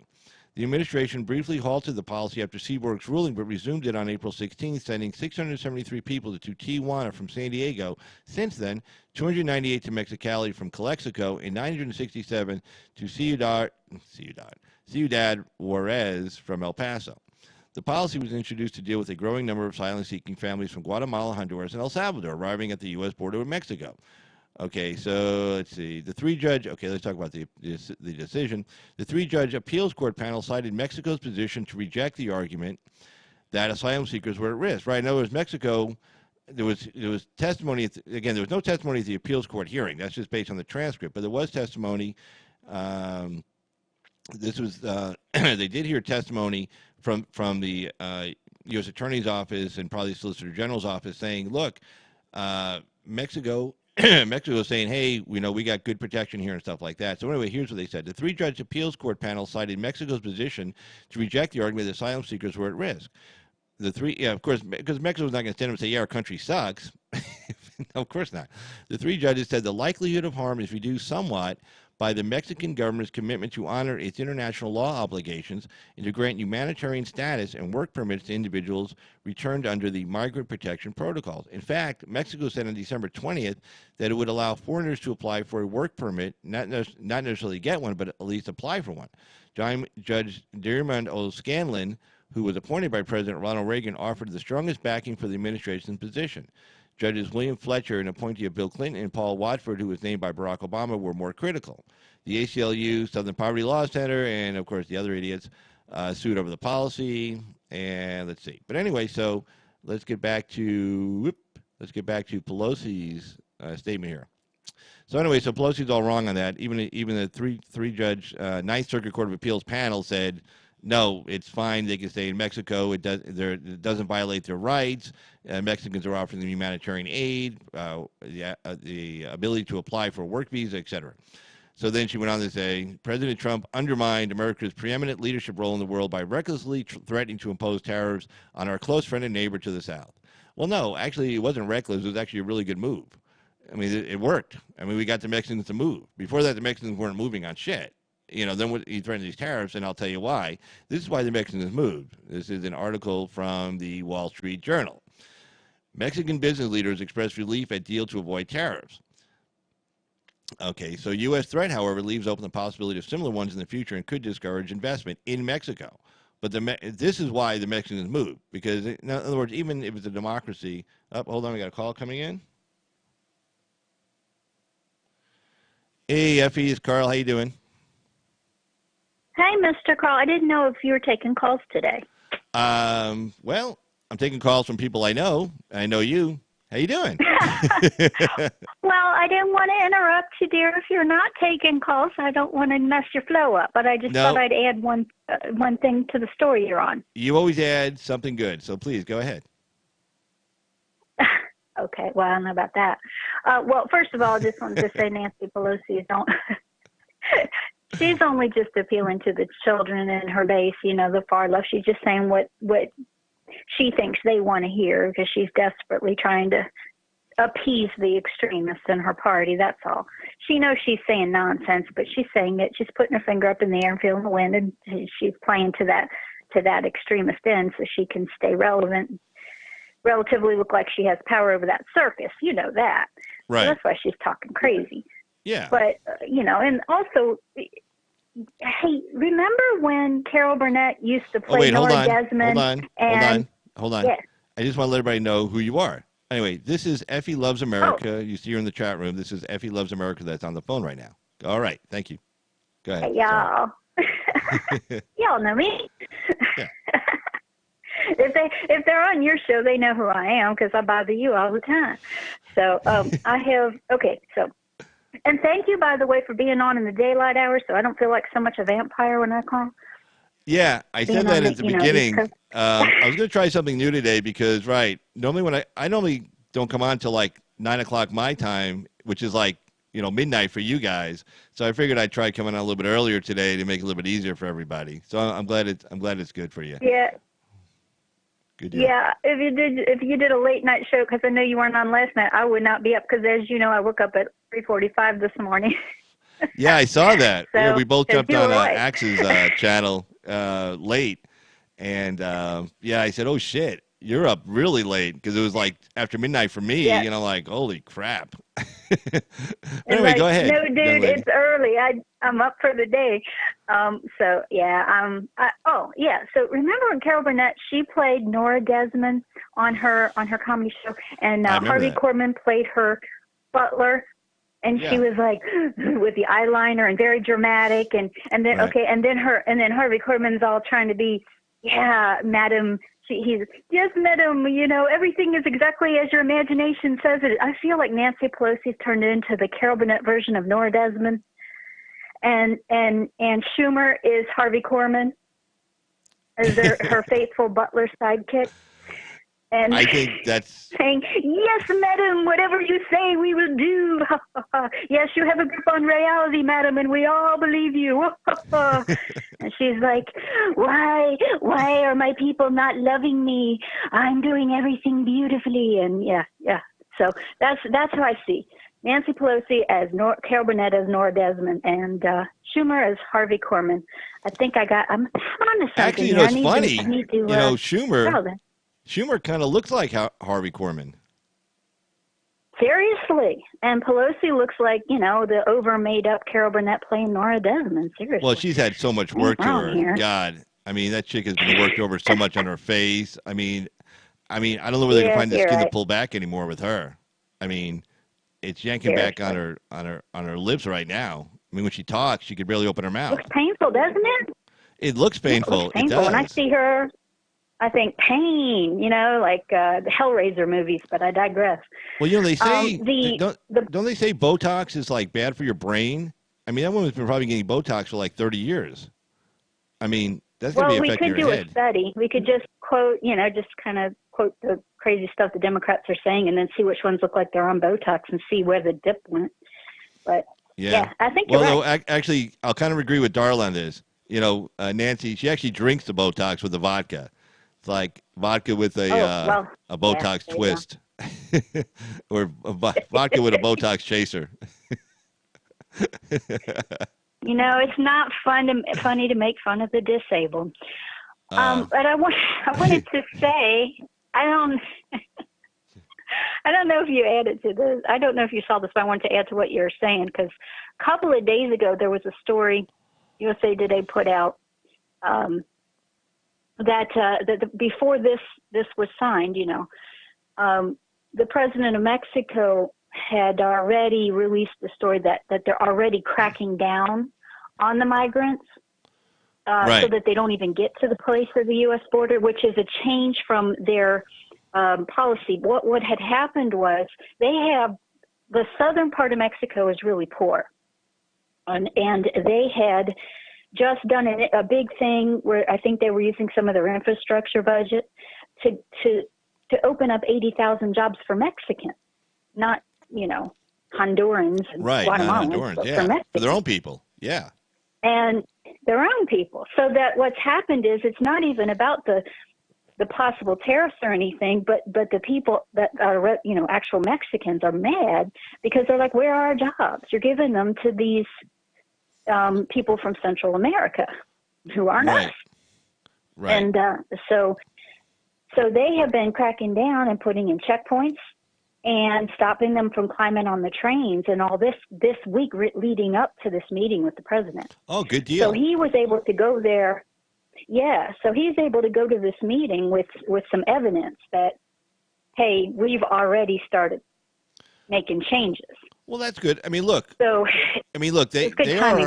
The administration briefly halted the policy after Seaborg's ruling, but resumed it on April 16th, sending 673 people to Tijuana from San Diego. Since then, 298 to Mexicali from Calexico and 967 to Ciudad Juarez from El Paso. The policy was introduced to deal with a growing number of asylum-seeking families from Guatemala, Honduras, and El Salvador arriving at the U.S. border with Mexico. Okay, so let's see. Let's talk about the decision. The 3-judge appeals court panel cited Mexico's position to reject the argument that asylum seekers were at risk. Right? In other words, Mexico. There was testimony. Again, there was no testimony at the appeals court hearing. That's just based on the transcript. But there was testimony. This was they did hear testimony from the U.S. Attorney's Office and probably the Solicitor General's office saying, "Look, Mexico." Mexico is saying, hey, we got good protection here and stuff like that. So anyway, here's what they said. The three-judge appeals court panel cited Mexico's position to reject the argument that asylum seekers were at risk. Of course, because Mexico's not going to stand up and say, yeah, our country sucks. No, of course not. The three judges said the likelihood of harm is reduced somewhat by the Mexican government's commitment to honor its international law obligations and to grant humanitarian status and work permits to individuals returned under the migrant protection protocols. In fact, Mexico said on December 20th that it would allow foreigners to apply for a work permit, not necessarily get one, but at least apply for one. Judge Dermond O'Scanlan, who was appointed by President Ronald Reagan, offered the strongest backing for the administration's position. Judges William Fletcher, an appointee of Bill Clinton, and Paul Watford, who was named by Barack Obama, were more critical. The ACLU, Southern Poverty Law Center, and, of course, the other idiots sued over the policy. And let's see. But anyway, so let's get back to Pelosi's statement here. So anyway, so Pelosi's all wrong on that. Even the three-judge Ninth Circuit Court of Appeals panel said, no, it's fine. They can stay in Mexico. It doesn't violate their rights. Mexicans are offering them humanitarian aid, the ability to apply for a work visa, etc. So then she went on to say, President Trump undermined America's preeminent leadership role in the world by recklessly threatening to impose tariffs on our close friend and neighbor to the south. Well, no, actually, it wasn't reckless. It was actually a really good move. I mean, it worked. I mean, we got the Mexicans to move. Before that, the Mexicans weren't moving on shit. Then he threatened these tariffs, and I'll tell you why. This is why the Mexicans moved. This is an article from the Wall Street Journal. Mexican business leaders expressed relief at deal to avoid tariffs. Okay, so U.S. threat, however, leaves open the possibility of similar ones in the future and could discourage investment in Mexico. But this is why the Mexicans moved, because, in other words, even if it's a democracy... hold on, we got a call coming in. Hey, Effie, it's Carl. How you doing? Hey, Mr. Carl. I didn't know if you were taking calls today. Well, I'm taking calls from people I know. I know you. How you doing? Well, I didn't want to interrupt you, dear. If you're not taking calls, I don't want to mess your flow up. But I just thought I'd add one thing to the story you're on. You always add something good, so please go ahead. Okay. Well, I don't know about that. Well, first of all, I just wanted to say Nancy Pelosi don't. She's only just appealing to the children and her base, the far left. She's just saying what she thinks they want to hear because she's desperately trying to appease the extremists in her party. That's all. She knows she's saying nonsense, but she's saying it. She's putting her finger up in the air and feeling the wind, and she's playing to that extremist end so she can stay relevant, relatively look like she has power over that circus. You know that. Right. So that's why she's talking crazy. Yeah. But, and also, hey, remember when Carol Burnett used to play Nora Desmond? Hold on. Yeah. I just want to let everybody know who you are. Anyway, this is Effie Loves America. You see her in the chat room. This is Effie Loves America that's on the phone right now. All right. Thank you. Go ahead. Hey, y'all. Y'all know me. Yeah. If they're on your show, they know who I am because I bother you all the time. So and thank you, by the way, for being on in the daylight hours so I don't feel like so much a vampire when I call. Yeah, I said that at the beginning. I was going to try something new today because, normally when I normally don't come on till like 9 o'clock my time, which is like, midnight for you guys. So I figured I'd try coming on a little bit earlier today to make it a little bit easier for everybody. So I'm glad it's good for you. Yeah. Good deal. Yeah, if you did a late night show, because I know you weren't on last night, I would not be up because, as you know, I woke up at 3:45 this morning. Yeah, I saw that. So, yeah, we both jumped on right. Axe's channel late, and I said, "Oh shit, you're up really late," because it was like after midnight for me. Yeah. Like holy crap. Anyway, go ahead. No, dude, it's early. I'm up for the day. So remember when Carol Burnett, she played Nora Desmond on her comedy show, and Harvey Korman played her butler, and she was like with the eyeliner and very dramatic, and then Harvey Korman's all trying to be Madam he's, yes, madam, everything is exactly as your imagination says it. I feel like Nancy Pelosi's turned into the Carol Burnett version of Nora Desmond. And Schumer is Harvey Korman, as her faithful butler sidekick. And I think that's saying, yes, madam, whatever you say, we will do. Yes, you have a grip on reality, madam, and we all believe you. And she's like, why are my people not loving me? I'm doing everything beautifully. And yeah. So that's how I see Nancy Pelosi as Carol Burnett as Nora Desmond, and Schumer as Harvey Korman. I think I'm on to something. actually, here. it's funny. Schumer kind of looks like Harvey Korman. Seriously. And Pelosi looks like, the over-made up Carol Burnett playing Nora Desmond. Seriously. Well, she's had so much work to her. Here. God. I mean, that chick has been worked over so much on her face. I mean, I don't know where they can find the skin to pull back anymore with her. I mean, it's yanking back on her lips right now. I mean, when she talks, she could barely open her mouth. It looks painful, doesn't it? It looks painful. It looks painful. It does. When I see her, I think pain, like the Hellraiser movies, but I digress. Well, they say, don't they say Botox is like bad for your brain? I mean, that woman's been probably getting Botox for like 30 years. I mean, that's going to be affecting your head. We could do a study. We could just quote, just kind of quote the crazy stuff the Democrats are saying and then see which ones look like they're on Botox and see where the dip went. But yeah I think you're right. Actually, I'll kind of agree with Darla on this. Nancy, she actually drinks the Botox with the vodka. It's like vodka with a Botox twist, or vodka with a Botox chaser. It's not funny to make fun of the disabled. But I wanted to say, I don't know if you added to this. I don't know if you saw this, but I wanted to add to what you're saying because a couple of days ago there was a story USA Today put out. That before this was signed, the president of Mexico had already released the story that they're already cracking down on the migrants so that they don't even get to the place of the U.S. border, which is a change from their policy. What had happened was the southern part of Mexico is really poor, and they had just done a big thing where I think they were using some of their infrastructure budget to open up 80,000 jobs for Mexicans, not, Hondurans and Guatemalans, but for Mexicans. For their own people, yeah. And their own people. So that what's happened is it's not even about the possible tariffs or anything, but the people that are, actual Mexicans are mad because they're like, where are our jobs? You're giving them to these people from Central America who aren't us. Right. And so they have been cracking down and putting in checkpoints and stopping them from climbing on the trains and all this week leading up to this meeting with the president. Oh, good deal. So he was able to go there. Yeah. So he's able to go to this meeting with some evidence that, hey, we've already started making changes. Well, that's good. I mean, look. They are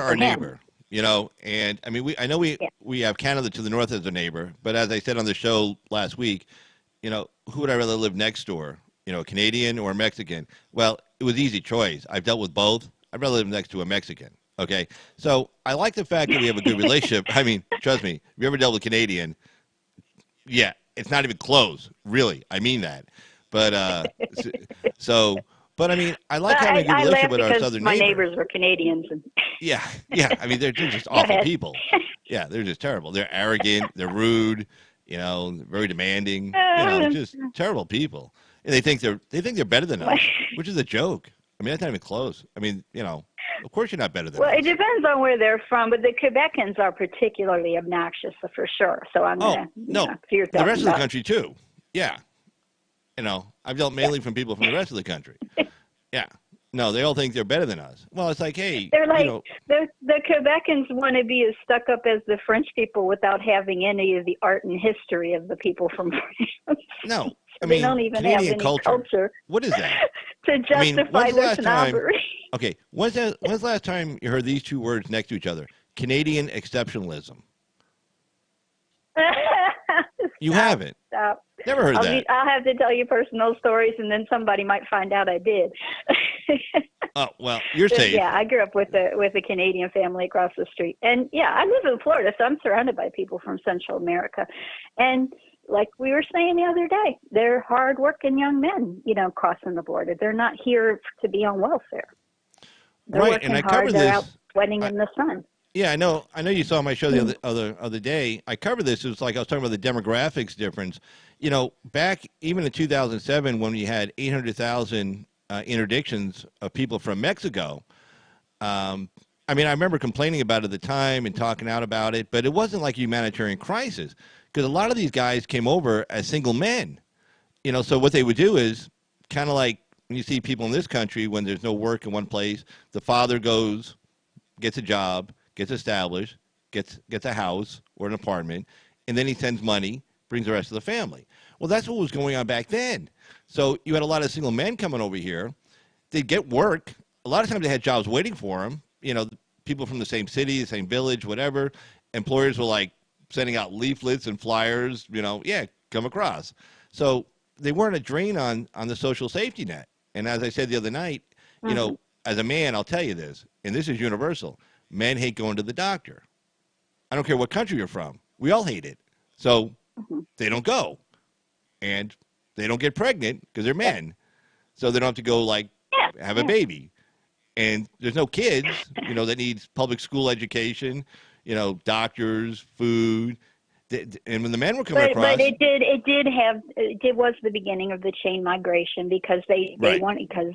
our neighbor, and I mean, I know we have Canada to the north as a neighbor, but as I said on the show last week, who would I rather live next door? A Canadian or a Mexican? Well, it was easy choice. I've dealt with both. I'd rather live next to a Mexican. Okay. So I like the fact that we have a good relationship. I mean, trust me, if you ever dealt with a Canadian, yeah, it's not even close. Really. I mean that. But, but I mean, I like having a good relationship with our southern my neighbor. neighbors were Canadians. Yeah. I mean, they're just awful people. Yeah, they're just terrible. They're arrogant. They're rude. Very demanding. Just terrible people. And they think they're better than us, which is a joke. I mean, that's not even close. I mean, of course you're not better than us. Well, it depends on where they're from, but the Quebecans are particularly obnoxious for sure. So I'm going to the rest of the country too. Yeah. I've dealt mainly from people from the rest of the country. Yeah. No, they all think they're better than us. Well, it's like, hey. They're like, the Quebecans want to be as stuck up as the French people without having any of the art and history of the people from France. No. I mean, they don't even Canadian have any culture. What is that? To justify their snobbery. Okay, when's the last time you heard these two words next to each other? Canadian exceptionalism. You Stop. haven't? Stop. Never heard that. I'll have to tell you personal stories, and then somebody might find out I did. Oh, well, you're safe. Yeah, I grew up with a Canadian family across the street, and yeah, I live in Florida, so I'm surrounded by people from Central America, and like we were saying the other day, they're hardworking young men, crossing the border. They're not here to be on welfare. They're Right, working and I hard. covered They're this. out sweating in the sun. Yeah, I know. I know you saw my show the other day. I covered this. It was like I was talking about the demographics difference. Back even in 2007, when we had 800,000 interdictions of people from Mexico. I remember complaining about it at the time and talking out about it, but it wasn't like a humanitarian crisis because a lot of these guys came over as single men. So what they would do is kind of like when you see people in this country when there's no work in one place, the father goes, gets a job, gets established, gets a house or an apartment, and then he sends money, brings the rest of the family. Well, that's what was going on back then. So you had a lot of single men coming over here. They'd get work. A lot of times they had jobs waiting for them. People from the same city, the same village, whatever. Employers were like sending out leaflets and flyers, come across. So they weren't a drain on the social safety net. And as I said the other night, as a man, I'll tell you this, and this is universal. Men hate going to the doctor. I don't care what country you're from. We all hate it. So they don't go. And they don't get pregnant because they're men. So they don't have to go, have a baby. And there's no kids, that needs public school education, doctors, food. And when the men were coming across, but it was the beginning of the chain migration because they wanted, because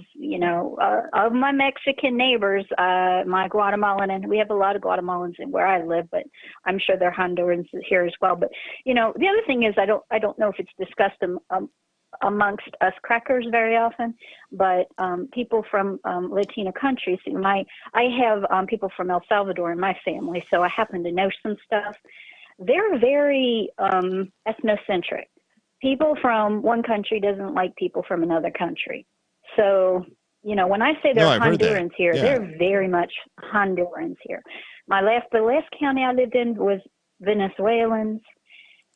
of my Mexican neighbors, my Guatemalan, and we have a lot of Guatemalans in where I live, but I'm sure there are Hondurans here as well. But the other thing is I don't know if it's discussed amongst us crackers very often, but people from Latino countries. I have people from El Salvador in my family, so I happen to know some stuff. They're very ethnocentric. People from one country doesn't like people from another country. So, when I say they're Hondurans here, they're very much Hondurans here. The last county I lived in was Venezuelans,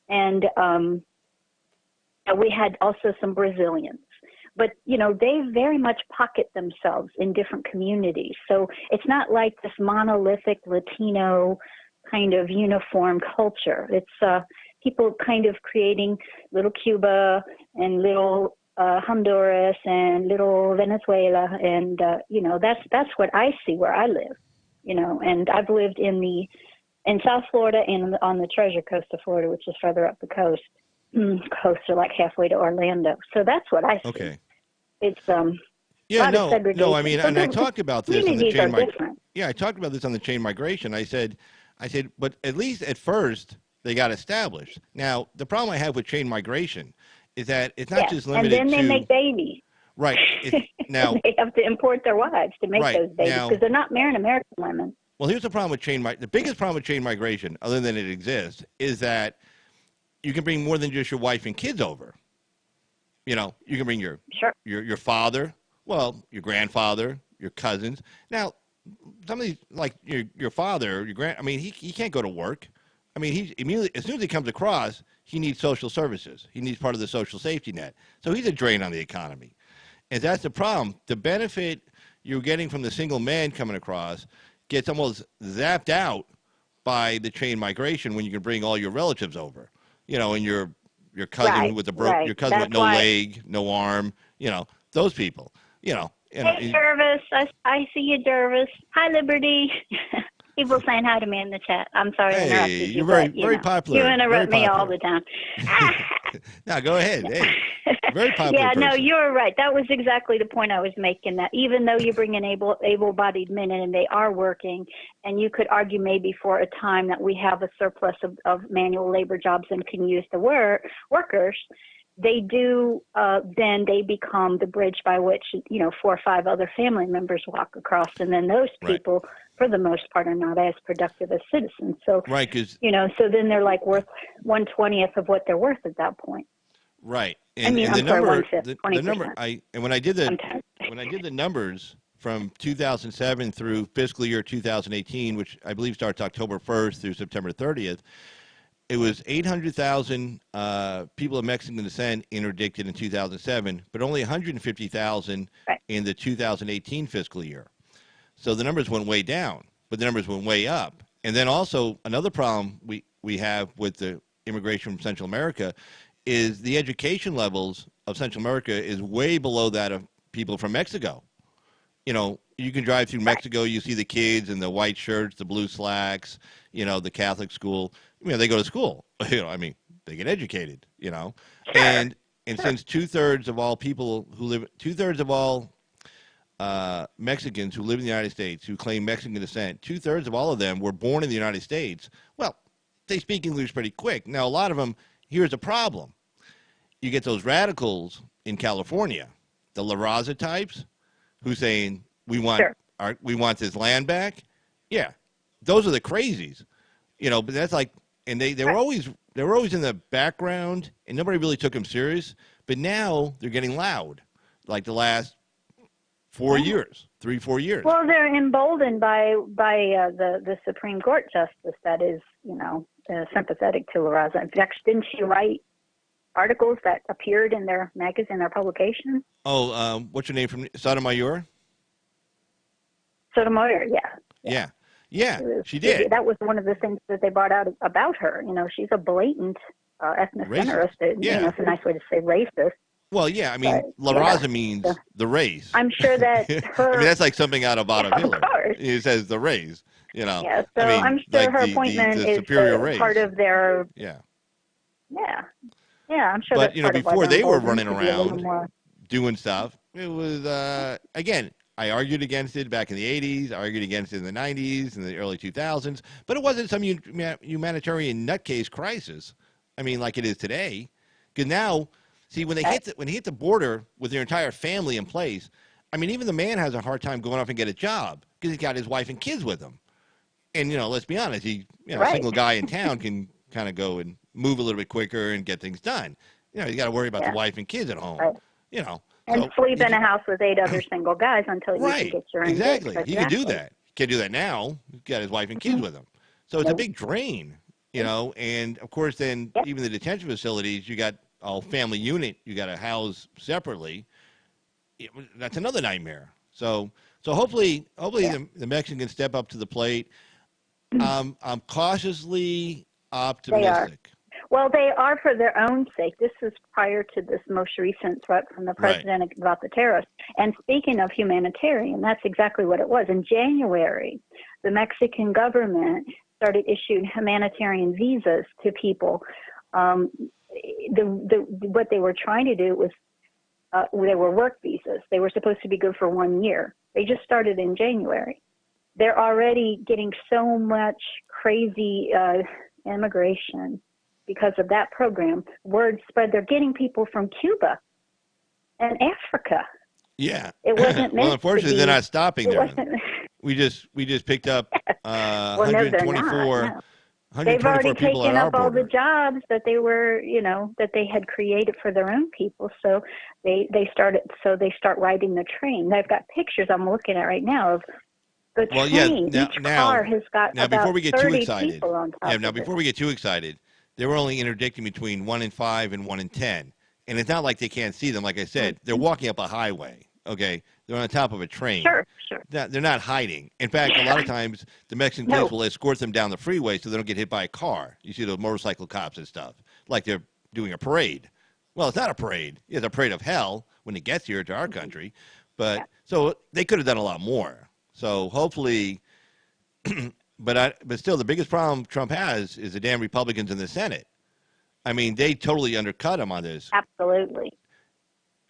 and we had also some Brazilians. But, they very much pocket themselves in different communities. So it's not like this monolithic Latino kind of uniform culture. It's people kind of creating little Cuba and little Honduras and little Venezuela, and that's what I see where I live. And I've lived in South Florida and on the Treasure Coast of Florida, which is further up the coast. Coast are like halfway to Orlando. So that's what I see. Okay. It's yeah, no, and I talked about this on the chain migration. Yeah, I talked about this on the chain migration. I said, but at least at first they got established. Now, the problem I have with chain migration is that it's not just limited to... And then they make babies. Right. Now they have to import their wives to make those babies because they're not marrying American women. Well, here's the problem with the biggest problem with chain migration, other than it exists, is that you can bring more than just your wife and kids over. You can bring your father, your grandfather, your cousins. Now, some of these, like your father, he can't go to work. He immediately, as soon as he comes across, he needs social services. He needs part of the social safety net. So he's a drain on the economy. And that's the problem. The benefit you're getting from the single man coming across gets almost zapped out by the chain migration when you can bring all your relatives over. And your cousin with your cousin with no leg, no arm, those people, Hey, Jervis, I see you, Jervis. Hi, Liberty. People saying hi to me in the chat. I'm sorry to interrupt you. You're very popular. You interrupt me all the time. No, go ahead. Hey, very popular. Yeah, person. No, you're right. That was exactly the point I was making. That even though you bring in able-bodied men in and they are working, and you could argue maybe for a time that we have a surplus of manual labor jobs and can use the workers, they do, then they become the bridge by which, 4 or 5 other family members walk across. And then those people, for the most part, are not as productive as citizens. So, so then they're like worth 1/20th of what they're worth at that point. Right. And the number, when I did the numbers from 2007 through fiscal year 2018, which I believe starts October 1st through September 30th, It was 800,000 people of Mexican descent interdicted in 2007, but only 150,000 Right. in the 2018 fiscal year. So the numbers went way down, but the numbers went way up. And then also another problem we have with the immigration from Central America is the education levels of Central America is way below that of people from Mexico. You know, you can drive through Mexico, you see the kids in the white shirts, the blue slacks, you know, the Catholic school. You know, they go to school. You know, I mean, they get educated, you know. Sure. And since two-thirds of all people who live, two-thirds of all Mexicans who live in the United States who claim Mexican descent, two-thirds of all of them were born in the United States. Well, they speak English pretty quick. Now, a lot of them, here's a problem. You get those radicals in California, the La Raza types, who's saying we want we want this land back. Yeah, those are the crazies, you know. But that's like, and they were always in the background, and nobody really took them serious. But now they're getting loud, like the last 4 years, 3-4 years. Well, they're emboldened by the Supreme Court justice that is, you know, sympathetic to La Raza. In fact, didn't she write articles that appeared in their magazine, their publications? Oh, what's your name from Sotomayor? Sotomayor, Yeah, she did. That was one of the things that they brought out about her. You know, she's a blatant ethnocentrist. Yeah. You know, it's a nice way to say racist. Well, yeah, I mean, La Raza means the race. I'm sure that her... I mean, that's like something out of Otto Hitler. Of course. It says the race, you know. Yeah, so I mean, I'm sure like her appointment the is superior race. part of their... Yeah. Yeah. Yeah, I'm sure but, that's you know, part of before why they were they're running emboldened to be a little around more... doing stuff, it was, again, I argued against it back in the 80s. I argued against it in the 90s and the early 2000s. But it wasn't some humanitarian nutcase crisis. I mean, like it is today. Because now, see, when they hit the border with their entire family in place, I mean, even the man has a hard time going off and get a job because he's got his wife and kids with him. And, you know, let's be honest, a single guy in town can kind of go and move a little bit quicker and get things done. You know, he's got to worry about the wife and kids at home. Right. You know. And so sleep in a house with 8 other single guys until you can get your own. Exactly. Exactly. He can do that. He can't do that now. He's got his wife and kids with him. So it's a big drain, you know. And, of course, then even the detention facilities, you got a family unit you got to house separately. That's another nightmare. So hopefully the Mexicans step up to the plate. I'm cautiously optimistic. Well, they are for their own sake. This is prior to this most recent threat from the president about the tariffs. And speaking of humanitarian, that's exactly what it was. In January, the Mexican government started issuing humanitarian visas to people. What they were trying to do was they were work visas. They were supposed to be good for 1 year. They just started in January. They're already getting so much crazy immigration because of that program. Word spread. They're getting people from Cuba and Africa. Yeah. It wasn't meant well, unfortunately, they're not stopping there. We just picked up 124. They've already taken up all border. the jobs that they were, you know, that they had created for their own people. So they start riding the train. They've got pictures I'm looking at right now of the train. Each car has got about before we get 30 too excited, people on top of before we get too excited, they were only interdicting between 1 and 5 and 1 and 10. And it's not like they can't see them. Like I said, they're walking up a highway. Okay, they're on top of a train. Sure. They're not hiding. In fact, a lot of times the Mexican police will escort them down the freeway so they don't get hit by a car. You see those motorcycle cops and stuff, like they're doing a parade. Well, it's not a parade. It's a parade of hell when it gets here to our country. But so they could have done a lot more. So hopefully, but still, the biggest problem Trump has is the damn Republicans in the Senate. I mean, they totally undercut him on this. Absolutely.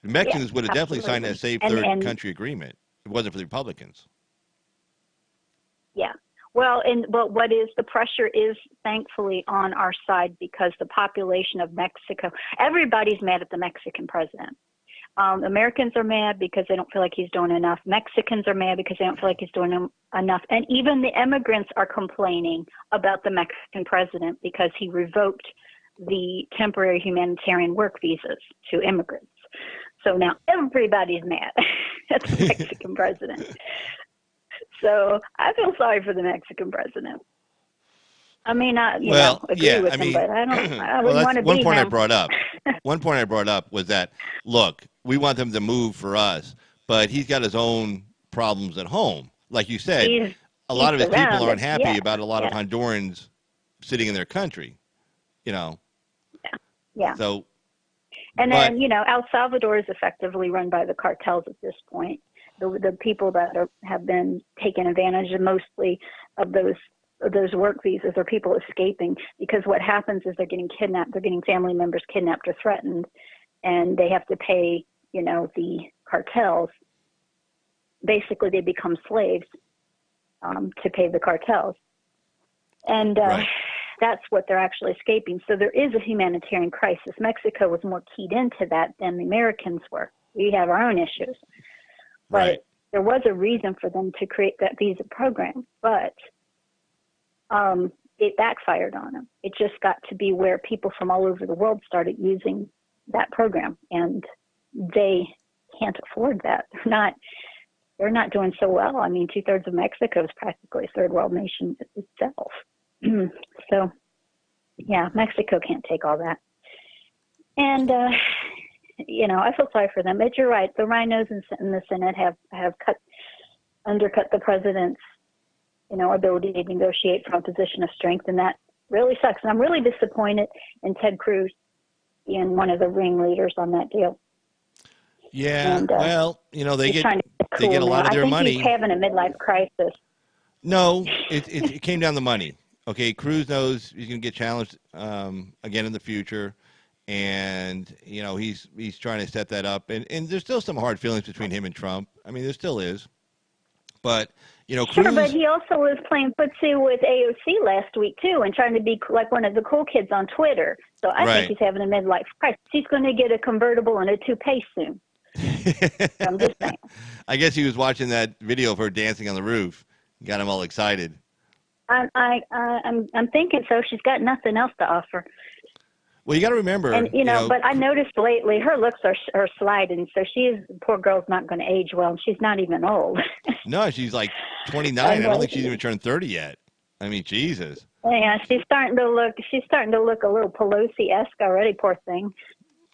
The Mexicans would have definitely signed that Safe Third Country Agreement if it wasn't for the Republicans. Yeah. Well, but what is the pressure is thankfully on our side because the population of Mexico, everybody's mad at the Mexican president. Americans are mad because they don't feel like he's doing enough. Mexicans are mad because they don't feel like he's doing enough. And even the immigrants are complaining about the Mexican president because he revoked the temporary humanitarian work visas to immigrants. So now everybody's mad at the Mexican president. So I feel sorry for the Mexican president. I mean, I Well, agree yeah, with I him, mean, but I well, wouldn't that's want to one be point I him. brought up. One point I brought up was that, look, we want them to move for us, but he's got his own problems at home. Like you said, a He's lot of his people aren't surrounded. happy Yeah, about a lot of yeah, Hondurans sitting in their country, you know. yeah. So, And but then El Salvador is effectively run by the cartels at this point. The people that have been taken advantage of mostly of those work visas are people escaping, because what happens is they're getting kidnapped, they're getting family members kidnapped or threatened, and they have to pay the cartels. Basically, they become slaves to pay the cartels, and right, that's what they're actually escaping. So there is a humanitarian crisis. Mexico was more keyed into that than the Americans were. We have our own issues. right, But there was a reason for them to create that visa program. But it backfired on them. It just got to be where people from all over the world started using that program, and they can't afford that. They're not doing so well. I mean, 2/3 of Mexico is practically a third world nation itself. So, yeah, Mexico can't take all that. And, I feel sorry for them. But you're right. The RINOs in the Senate have undercut the president's, ability to negotiate from a position of strength. And that really sucks. And I'm really disappointed in Ted Cruz being one of the ringleaders on that deal. yeah. And Well, they he's trying to get they get cool a now. lot of I their think he's money. having a midlife crisis. No, it came down to money. Okay, Cruz knows he's going to get challenged again in the future, and he's trying to set that up. And there's still some hard feelings between him and Trump. I mean, there still is. But Sure, but Cruz, he also was playing footsie with AOC last week too, and trying to be like one of the cool kids on Twitter. So I think right? he's having a midlife crisis. He's going to get a convertible and a toupee soon. So I'm just saying. I guess he was watching that video of her dancing on the roof. Got him all excited. I'm thinking so. She's got nothing else to offer. Well, you got to remember, And but I noticed lately her looks are sliding. So poor girl's not going to age well. And she's not even old. no, she's like 29. I don't think she's even turned 30 yet. I mean, Jesus. Yeah, she's starting to look a little Pelosi-esque already. Poor thing.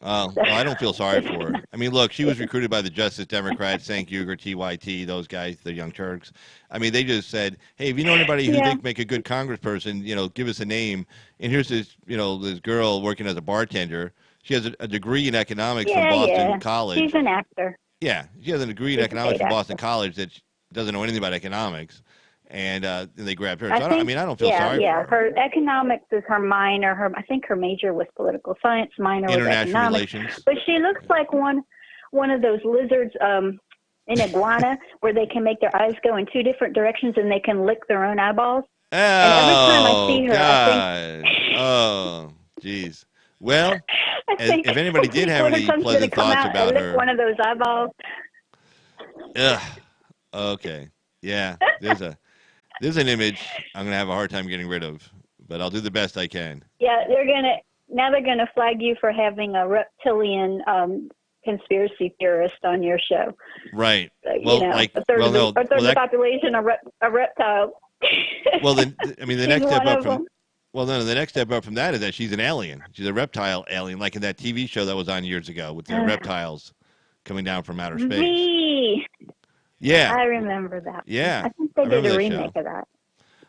Oh, well, I don't feel sorry for her. I mean, look, she was recruited by the Justice Democrats, Cenk Uygur, TYT, those guys, the Young Turks. I mean, they just said, hey, if you know anybody who think make a good congressperson, give us a name. And here's this girl working as a bartender. She has a degree in economics from Boston College. She's an actor. Yeah, she has a degree in economics from Boston College that doesn't know anything about economics. And they grabbed her. So I don't feel sorry for her. Her economics is her minor. I think her major was political science, minor was economics. Relations. But she looks like one of those lizards, an iguana, where they can make their eyes go in two different directions and they can lick their own eyeballs. Oh, and every time I see her, God. I think, oh, jeez. Well, if anybody did have any pleasant thoughts about her, one of those eyeballs. Ugh. Okay. Yeah. There's an image I'm gonna have a hard time getting rid of, but I'll do the best I can. Yeah, they're gonna flag you for having a reptilian conspiracy theorist on your show. Right. Well, a third of the population are reptile. Well, then the next step up from the next step up from that is that she's an alien. She's a reptile alien, like in that TV show that was on years ago with the reptiles coming down from outer space. Yeah. I remember that. Yeah. I think they did a remake of that.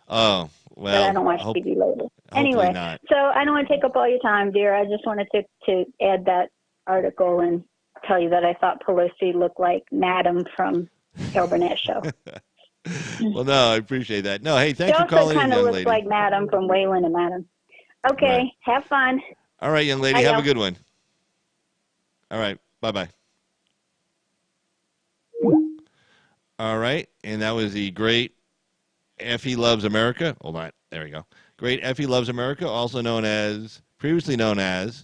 Oh, well. But I don't watch TV lately. Anyway, not. so I don't want to take up all your time, dear. I just wanted to add that article and tell you that I thought Pelosi looked like Madam from Carol Burnett's show. Well, no, I appreciate that. No, hey, thanks for calling in, young lady. She also kind of looks like Madam from Waylon and Madam. Okay, right. Have fun. All right, young lady, have a good one. All right, bye-bye. All right, and that was the great Effie Loves America. Hold on, there we go. Great Effie Loves America, also previously known as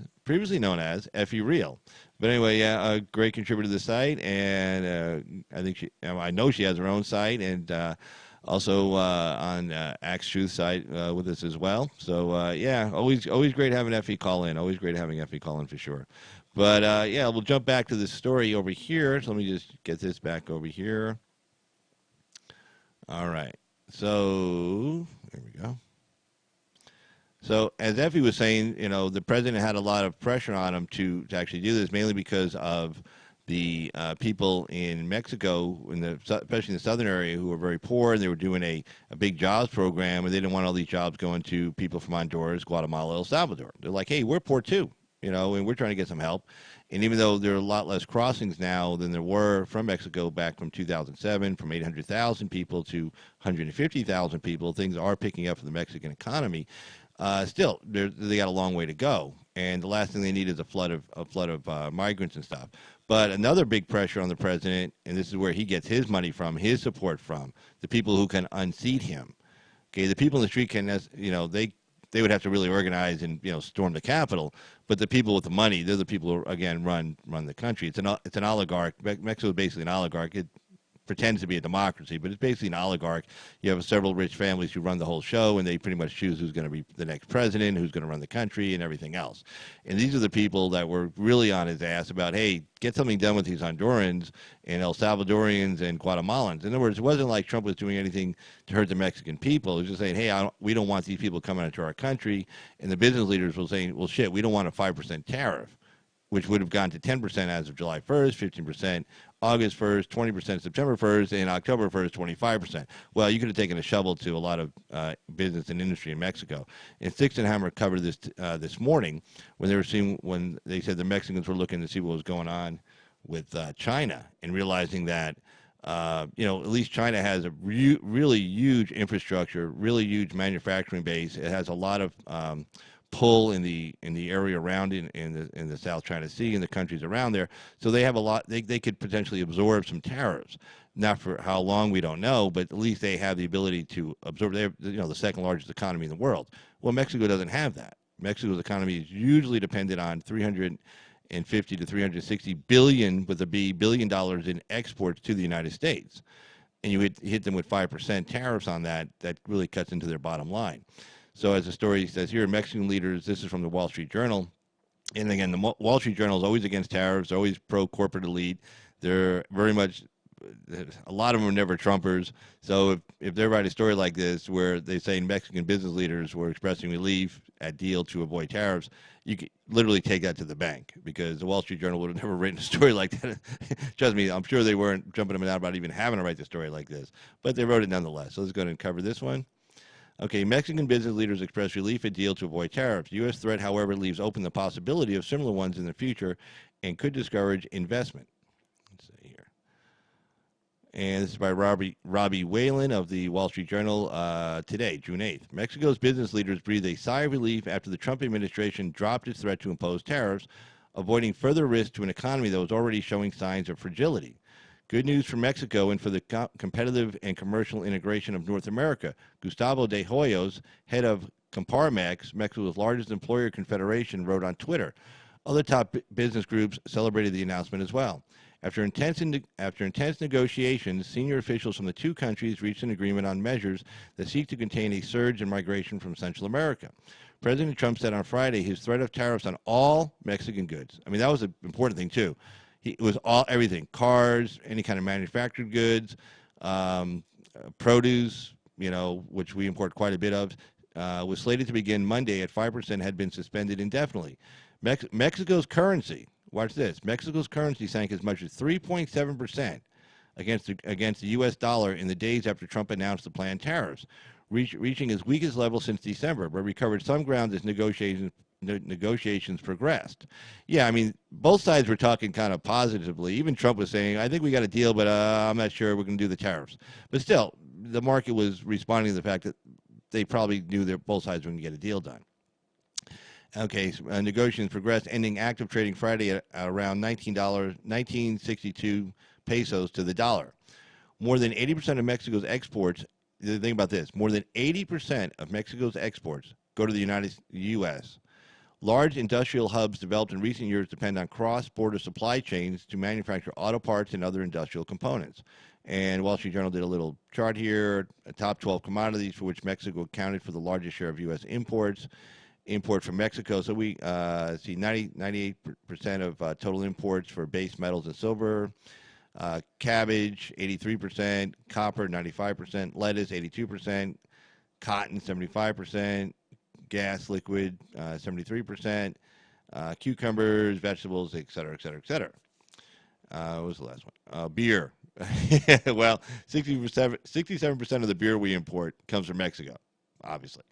Effie Real. But anyway, yeah, a great contributor to the site, and I know she has her own site, and also on Axe Truth site with us as well. So yeah, always great having Effie call in. Always great having Effie call in for sure. But yeah, we'll jump back to the story over here. So let me just get this back over here. All right. So there we go. So as Effie was saying, the president had a lot of pressure on him to actually do this, mainly because of the people in Mexico, especially in the southern area, who were very poor, and they were doing a big jobs program, and they didn't want all these jobs going to people from Honduras, Guatemala, El Salvador. They're like, hey, we're poor too, and we're trying to get some help. And even though there are a lot less crossings now than there were from Mexico back from 2007, from 800,000 people to 150,000 people, things are picking up for the Mexican economy. Still, they got a long way to go, and the last thing they need is a flood of migrants and stuff. But another big pressure on the president, and this is where he gets his money from, his support from, the people who can unseat him. Okay, the people in the street can, they would have to really organize and storm the Capitol. But the people with the money, they're the people who again run the country. It's an oligarch. Mexico is basically an oligarch. It pretends to be a democracy, but it's basically an oligarch. You have several rich families who run the whole show, and they pretty much choose who's going to be the next president, who's going to run the country, and everything else. And these are the people that were really on his ass about, hey, get something done with these Hondurans and El Salvadorians and Guatemalans. In other words, it wasn't like Trump was doing anything to hurt the Mexican people. He was just saying, hey, we don't want these people coming into our country. And the business leaders were saying, well, shit, we don't want a 5% tariff, which would have gone to 10% as of July 1st, 15% August 1st, 20% September 1st, and October 1st, 25%. Well, you could have taken a shovel to a lot of business and industry in Mexico. And Six and Hammer covered this this morning when they said the Mexicans were looking to see what was going on with China and realizing that at least China has a really huge infrastructure, really huge manufacturing base. It has a lot of pull in the area around in the South China Sea and the countries around there. So they have a lot. They could potentially absorb some tariffs. Not for how long, we don't know, but at least they have the ability to absorb. They're the second largest economy in the world. Well, Mexico doesn't have that. Mexico's economy is usually dependent on 350 to 360 billion with a billion dollars in exports to the United States, and you hit them with 5% tariffs on that. That really cuts into their bottom line. So as the story says here, Mexican leaders, this is from the Wall Street Journal, and again, the Wall Street Journal is always against tariffs, they're always pro-corporate elite. They're very much, a lot of them are never Trumpers. So if they write a story like this where they say Mexican business leaders were expressing relief at deal to avoid tariffs, you could literally take that to the bank, because the Wall Street Journal would have never written a story like that. Trust me, I'm sure they weren't jumping them out about even having to write the story like this, but they wrote it nonetheless. So let's go ahead and cover this one. Okay, Mexican business leaders express relief at deal to avoid tariffs. U.S. threat, however, leaves open the possibility of similar ones in the future and could discourage investment. Let's see here. And this is by Robbie Whalen of the Wall Street Journal today, June 8th. Mexico's business leaders breathed a sigh of relief after the Trump administration dropped its threat to impose tariffs, avoiding further risk to an economy that was already showing signs of fragility. Good news for Mexico and for the competitive and commercial integration of North America. Gustavo de Hoyos, head of Comparmex, Mexico's largest employer confederation, wrote on Twitter. Other top business groups celebrated the announcement as well. After intense negotiations, senior officials from the two countries reached an agreement on measures that seek to contain a surge in migration from Central America. President Trump said on Friday his threat of tariffs on all Mexican goods. I mean, that was an important thing, too. It was everything, cars, any kind of manufactured goods, produce, which we import quite a bit of, was slated to begin Monday at 5%, had been suspended indefinitely. Mexico's currency, watch this, Mexico's currency sank as much as 3.7% against the U.S. dollar in the days after Trump announced the planned tariffs, reaching its weakest level since December, but recovered some ground as negotiations progressed. Yeah, I mean, both sides were talking kind of positively. Even Trump was saying, I think we got a deal, but I'm not sure we're going to do the tariffs. But still, the market was responding to the fact that they probably knew that both sides were going to get a deal done. Okay, so, negotiations progressed, ending active trading Friday at around $19.62 pesos to the dollar. More than 80% of Mexico's exports, think about this, more than 80% of Mexico's exports go to the U.S. Large industrial hubs developed in recent years depend on cross-border supply chains to manufacture auto parts and other industrial components. And Wall Street Journal did a little chart here, top 12 commodities for which Mexico accounted for the largest share of U.S. imports. Import from Mexico, so we see 98% of total imports for base metals and silver, cabbage 83%, copper 95%, lettuce 82%, cotton 75%, gas, liquid, 73%, cucumbers, vegetables, et cetera, et cetera, et cetera. What was the last one? Beer. Well, 67% of the beer we import comes from Mexico, obviously.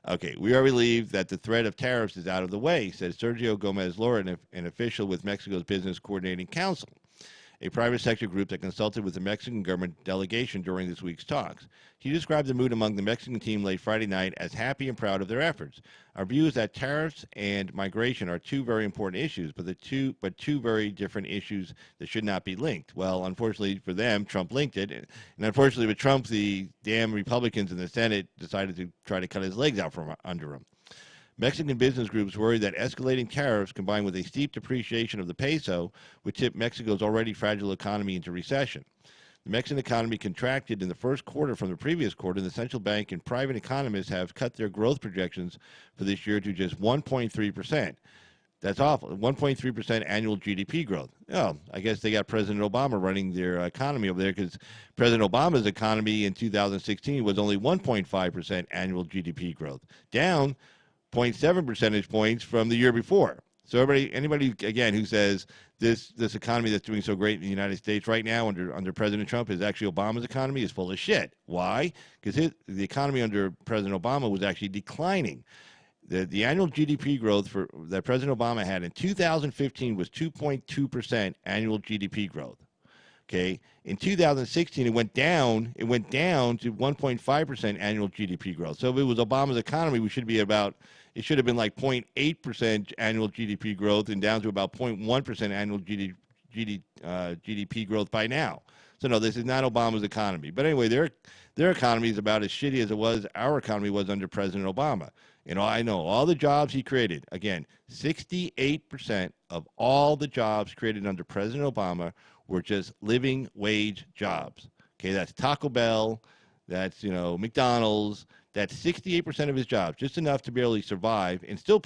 Okay, we are relieved that the threat of tariffs is out of the way, said Sergio Gomez Lora, an official with Mexico's Business Coordinating Council, a private sector group that consulted with the Mexican government delegation during this week's talks. He described the mood among the Mexican team late Friday night as happy and proud of their efforts. Our view is that tariffs and migration are two very important issues, but two very different issues that should not be linked. Well, unfortunately for them, Trump linked it, and unfortunately with Trump, the damn Republicans in the Senate decided to try to cut his legs out from under him. Mexican business groups worry that escalating tariffs combined with a steep depreciation of the peso would tip Mexico's already fragile economy into recession. The Mexican economy contracted in the first quarter from the previous quarter, and the central bank and private economists have cut their growth projections for this year to just 1.3%. That's awful. 1.3% annual GDP growth. Oh, I guess they got President Obama running their economy over there, because President Obama's economy in 2016 was only 1.5% annual GDP growth, down 0.7 percentage points from the year before. So anybody again who says this economy that's doing so great in the United States right now under President Trump is actually Obama's economy is full of shit. Why? Because the economy under President Obama was actually declining. The annual GDP growth that President Obama had in 2015 was 2.2% annual GDP growth. Okay, in 2016 it went down to 1.5% annual GDP growth. So if it was Obama's economy, it should have been like 0.8% annual GDP growth and down to about 0.1% annual GDP growth by now. So no, this is not Obama's economy. But anyway, their economy is about as shitty as our economy was under President Obama. I know all the jobs he created. Again, 68% of all the jobs created under President Obama were just living wage jobs. Okay, that's Taco Bell, that's McDonald's. That's 68% of his jobs, just enough to barely survive, and still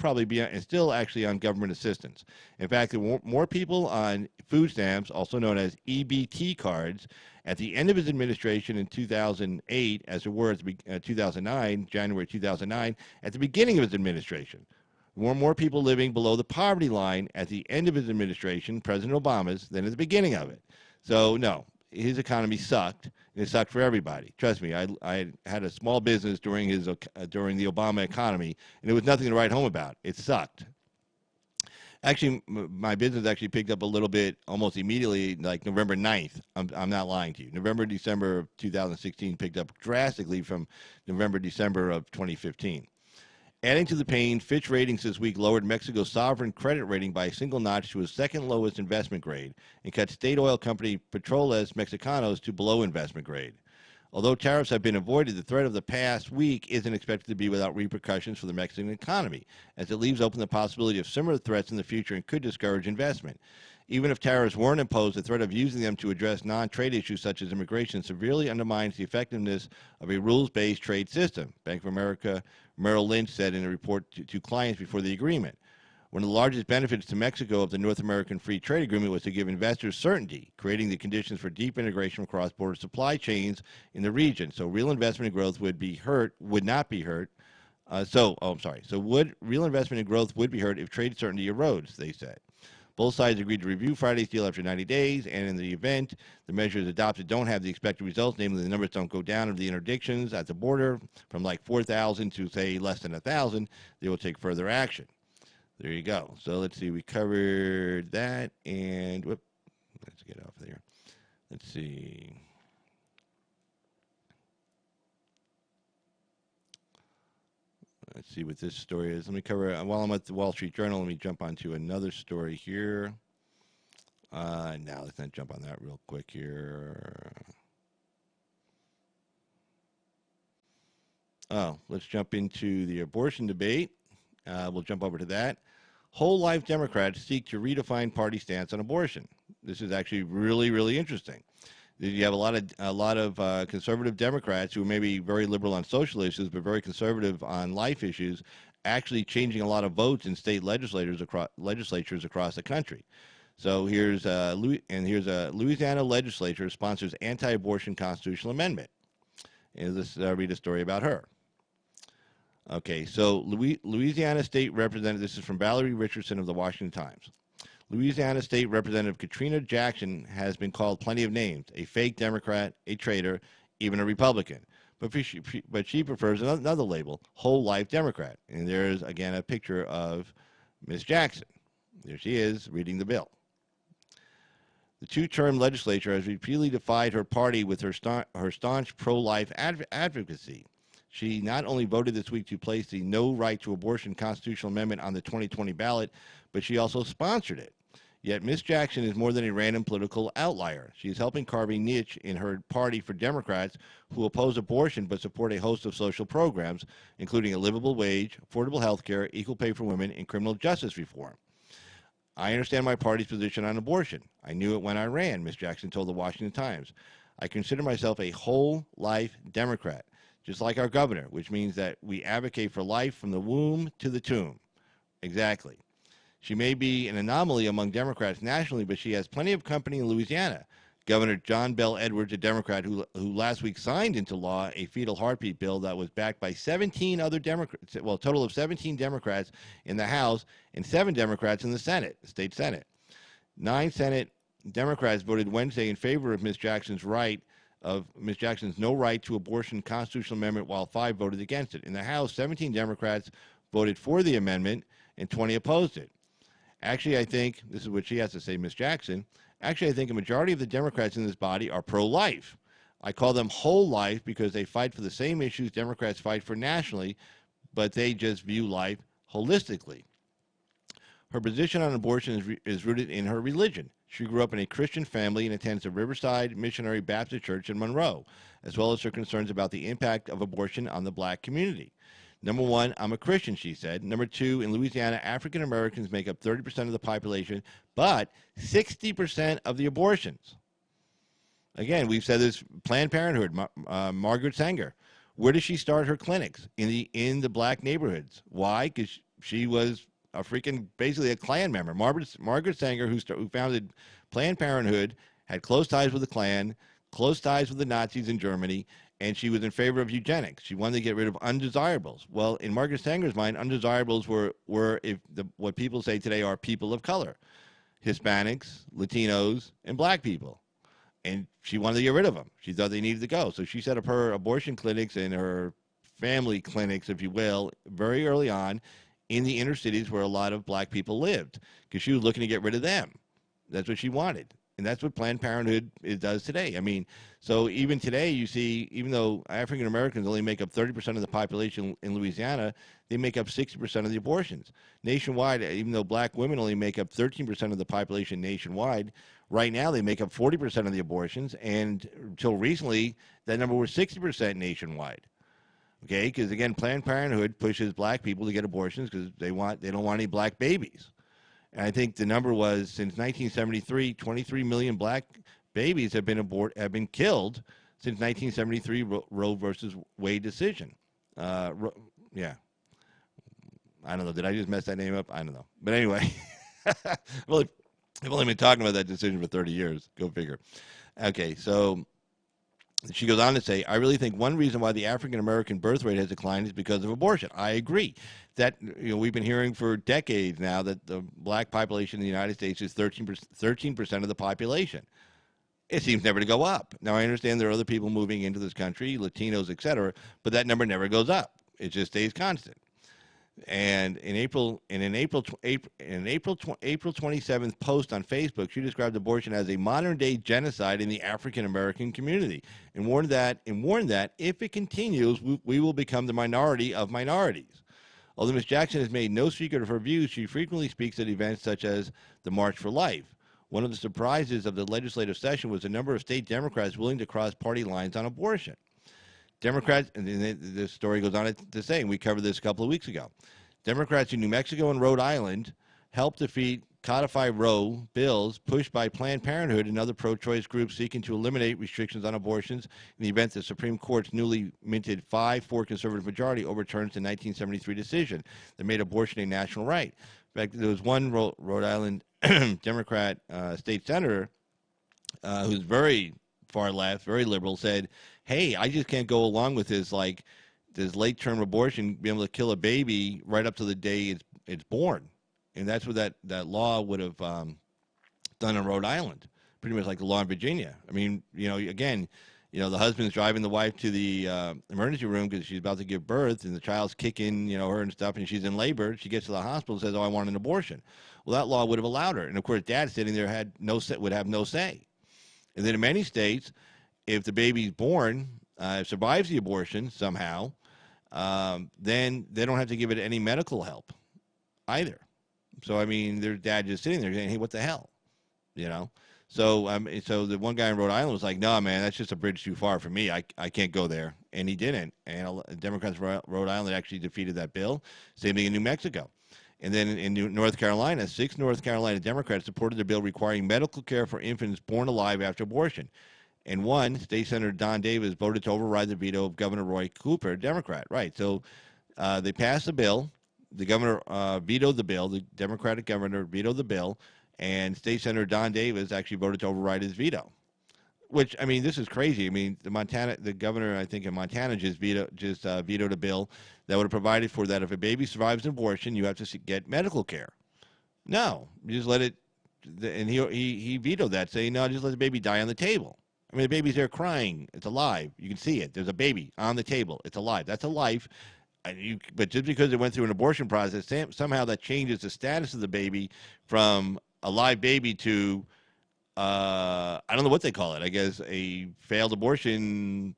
actually on government assistance. In fact, there were more people on food stamps, also known as EBT cards, at the end of his administration in 2008, as there were at 2009, January 2009, at the beginning of his administration. There were more people living below the poverty line at the end of his administration, President Obama's, than at the beginning of it. So, no, his economy sucked, and it sucked for everybody. Trust me, I had a small business during the Obama economy, and there was nothing to write home about. It sucked. Actually, my business actually picked up a little bit almost immediately, like November 9th. I'm not lying to you. November, December of 2016 picked up drastically from November, December of 2015. Adding to the pain, Fitch Ratings this week lowered Mexico's sovereign credit rating by a single notch to its second lowest investment grade and cut state oil company Petróleos Mexicanos to below investment grade. Although tariffs have been avoided, the threat of the past week isn't expected to be without repercussions for the Mexican economy, as it leaves open the possibility of similar threats in the future and could discourage investment. Even if tariffs weren't imposed, the threat of using them to address non-trade issues such as immigration severely undermines the effectiveness of a rules-based trade system, Bank of America Merrill Lynch said in a report to clients before the agreement. One of the largest benefits to Mexico of the North American Free Trade Agreement was to give investors certainty, creating the conditions for deep integration of cross-border supply chains in the region. So real investment and growth would not be hurt. So real investment and growth would be hurt if trade certainty erodes, they said. Both sides agreed to review Friday's deal after 90 days, and in the event the measures adopted don't have the expected results, namely the numbers don't go down of the interdictions at the border from like 4,000 to, say, less than 1,000, they will take further action. There you go. So let's see. We covered that, and let's get off there. Let's see. Let's see what this story is. Let me cover, while I'm at the Wall Street Journal, let me jump onto another story here. Now, let's not jump on that real quick here. Let's jump into the abortion debate. We'll jump over to that. Whole life Democrats seek to redefine party stance on abortion. This is actually really, really interesting. You have a lot of conservative Democrats who are maybe very liberal on social issues, but very conservative on life issues, actually changing a lot of votes in state legislatures across the country. So here's a Louisiana legislature sponsors anti-abortion constitutional amendment. And let's read a story about her. Okay, so Louisiana State Representative, this is from Valerie Richardson of the Washington Times. Louisiana State Representative Katrina Jackson has been called plenty of names: a fake Democrat, a traitor, even a Republican. But she prefers another label: whole life Democrat. And there's again a picture of Miss Jackson. There she is reading the bill. The two-term legislature has repeatedly defied her party with her staunch pro-life advocacy. She not only voted this week to place the no right to abortion constitutional amendment on the 2020 ballot, but she also sponsored it. Yet Ms. Jackson is more than a random political outlier. She is helping carve a niche in her party for Democrats who oppose abortion but support a host of social programs, including a livable wage, affordable health care, equal pay for women, and criminal justice reform. I understand my party's position on abortion. I knew it when I ran, Ms. Jackson told the Washington Times. I consider myself a whole-life Democrat, just like our governor, which means that we advocate for life from the womb to the tomb. Exactly. She may be an anomaly among Democrats nationally, but she has plenty of company in Louisiana. Governor John Bel Edwards, a Democrat who last week signed into law a fetal heartbeat bill that was backed by 17 other Democrats, well, a total of 17 Democrats in the House and 7 Democrats in the Senate, the state Senate. 9 Senate Democrats voted Wednesday in favor of Ms. Jackson's no right to abortion constitutional amendment, while 5 voted against it. In the House, 17 Democrats voted for the amendment and 20 opposed it. Actually, I think, this is what she has to say, Ms. Jackson, actually, I think a majority of the Democrats in this body are pro-life. I call them whole life because they fight for the same issues Democrats fight for nationally, but they just view life holistically. Her position on abortion is rooted in her religion. She grew up in a Christian family and attends the Riverside Missionary Baptist Church in Monroe, as well as her concerns about the impact of abortion on the black community. Number 1, I'm a Christian, she said. Number 2, in Louisiana, African Americans make up 30% of the population, but 60% of the abortions. Again, we've said this, Planned Parenthood, Margaret Sanger. Where does she start her clinics? In the black neighborhoods. Why? Because she was basically a Klan member. Margaret Sanger, who founded Planned Parenthood, had close ties with the Klan, close ties with the Nazis in Germany, and she was in favor of eugenics. She wanted to get rid of undesirables. Well, in Margaret Sanger's mind, undesirables were what people say today are people of color: Hispanics, Latinos, and black people. And she wanted to get rid of them. She thought they needed to go. So she set up her abortion clinics and her family clinics, if you will, very early on in the inner cities where a lot of black people lived, because she was looking to get rid of them. That's what she wanted. And that's what Planned Parenthood does today. I mean, so even today, you see, even though African Americans only make up 30% of the population in Louisiana, they make up 60% of the abortions. Nationwide, even though black women only make up 13% of the population nationwide, right now they make up 40% of the abortions, and until recently, that number was 60% nationwide. Okay, because again, Planned Parenthood pushes black people to get abortions because they don't want any black babies. And I think the number was, since 1973, 23 million black babies have been killed since 1973 Roe versus Wade decision. Yeah. I don't know. Did I just mess that name up? I don't know. But anyway, I've only been talking about that decision for 30 years. Go figure. Okay, so she goes on to say, I really think one reason why the African-American birth rate has declined is because of abortion. I agree. That, we've been hearing for decades now that the black population in the United States is 13% of the population. It seems never to go up. Now, I understand there are other people moving into this country, Latinos, et cetera, but that number never goes up. It just stays constant. And in April 27th post on Facebook, she described abortion as a modern-day genocide in the African American community, and warned that if it continues, we will become the minority of minorities. Although Ms. Jackson has made no secret of her views, she frequently speaks at events such as the March for Life. One of the surprises of the legislative session was the number of state Democrats willing to cross party lines on abortion. Democrats, and this story goes on to say, and we covered this a couple of weeks ago, Democrats in New Mexico and Rhode Island helped defeat Codify Roe bills pushed by Planned Parenthood and other pro-choice groups seeking to eliminate restrictions on abortions in the event the Supreme Court's newly minted 5-4 conservative majority overturns the 1973 decision that made abortion a national right. In fact, there was one Rhode Island Democrat state senator who's very far left, very liberal, said, hey, I just can't go along with this, this late-term abortion, be able to kill a baby right up to the day it's born, and that's what that law would have done in Rhode Island, pretty much like the law in Virginia. I mean, again, the husband's driving the wife to the emergency room because she's about to give birth, and the child's kicking, her and stuff, and she's in labor. She gets to the hospital and says, "Oh, I want an abortion." Well, that law would have allowed her, and of course, Dad sitting there would have no say. And then in many states, if the baby's born, survives the abortion somehow, then they don't have to give it any medical help either. So I mean, their dad just sitting there saying, "Hey, what the hell?" So the one guy in Rhode Island was like, "No, man, that's just a bridge too far for me. I can't go there," and he didn't. And Democrats in Rhode Island actually defeated that bill. Same thing in New Mexico. And then in North Carolina, 6 North Carolina Democrats supported the bill requiring medical care for infants born alive after abortion. And one, State Senator Don Davis voted to override the veto of Governor Roy Cooper, Democrat. Right. So they passed the bill. The governor vetoed the bill. The Democratic governor vetoed the bill. And State Senator Don Davis actually voted to override his veto. Which, I mean, this is crazy. I mean, the governor, I think in Montana, just vetoed a bill that would have provided for that if a baby survives an abortion, you have to get medical care. No, you just let it, and he vetoed that, saying, no, just let the baby die on the table. I mean, the baby's there crying. It's alive. You can see it. There's a baby on the table. It's alive. That's a life. But just because it went through an abortion process, somehow that changes the status of the baby from a live baby to, I don't know what they call it. I guess a failed abortion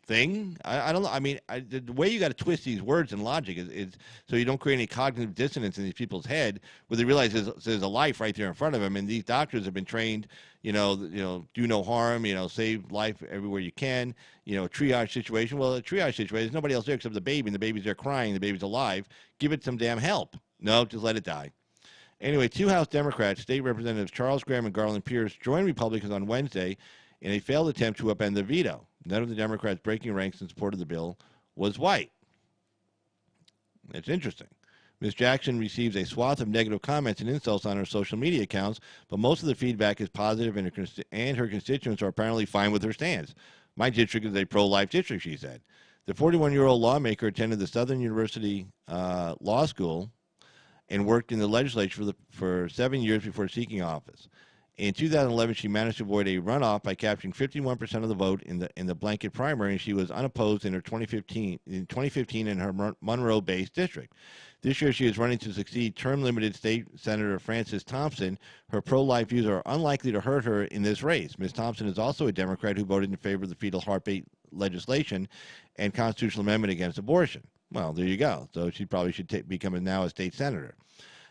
thing. I don't know. I mean, the way you got to twist these words and logic is so you don't create any cognitive dissonance in these people's head, where they realize there's a life right there in front of them. And these doctors have been trained, do no harm, save life everywhere you can. Triage situation. Well, a triage situation, there's nobody else there except the baby, and the baby's there crying. The baby's alive. Give it some damn help. No, just let it die. Anyway, 2 House Democrats, State Representatives Charles Graham and Garland Pierce, joined Republicans on Wednesday in a failed attempt to upend the veto. None of the Democrats breaking ranks in support of the bill was white. It's interesting. Ms. Jackson receives a swath of negative comments and insults on her social media accounts, but most of the feedback is positive, and her constituents are apparently fine with her stance. My district is a pro-life district, she said. The 41-year-old lawmaker attended the Southern University Law School and worked in the legislature for 7 years before seeking office. In 2011, she managed to avoid a runoff by capturing 51% of the vote in the blanket primary, and she was unopposed in 2015 in her Monroe-based district. This year, she is running to succeed term-limited State Senator Frances Thompson. Her pro-life views are unlikely to hurt her in this race. Ms. Thompson is also a Democrat who voted in favor of the fetal heartbeat legislation and constitutional amendment against abortion. Well, there you go. So she probably should become now a state senator.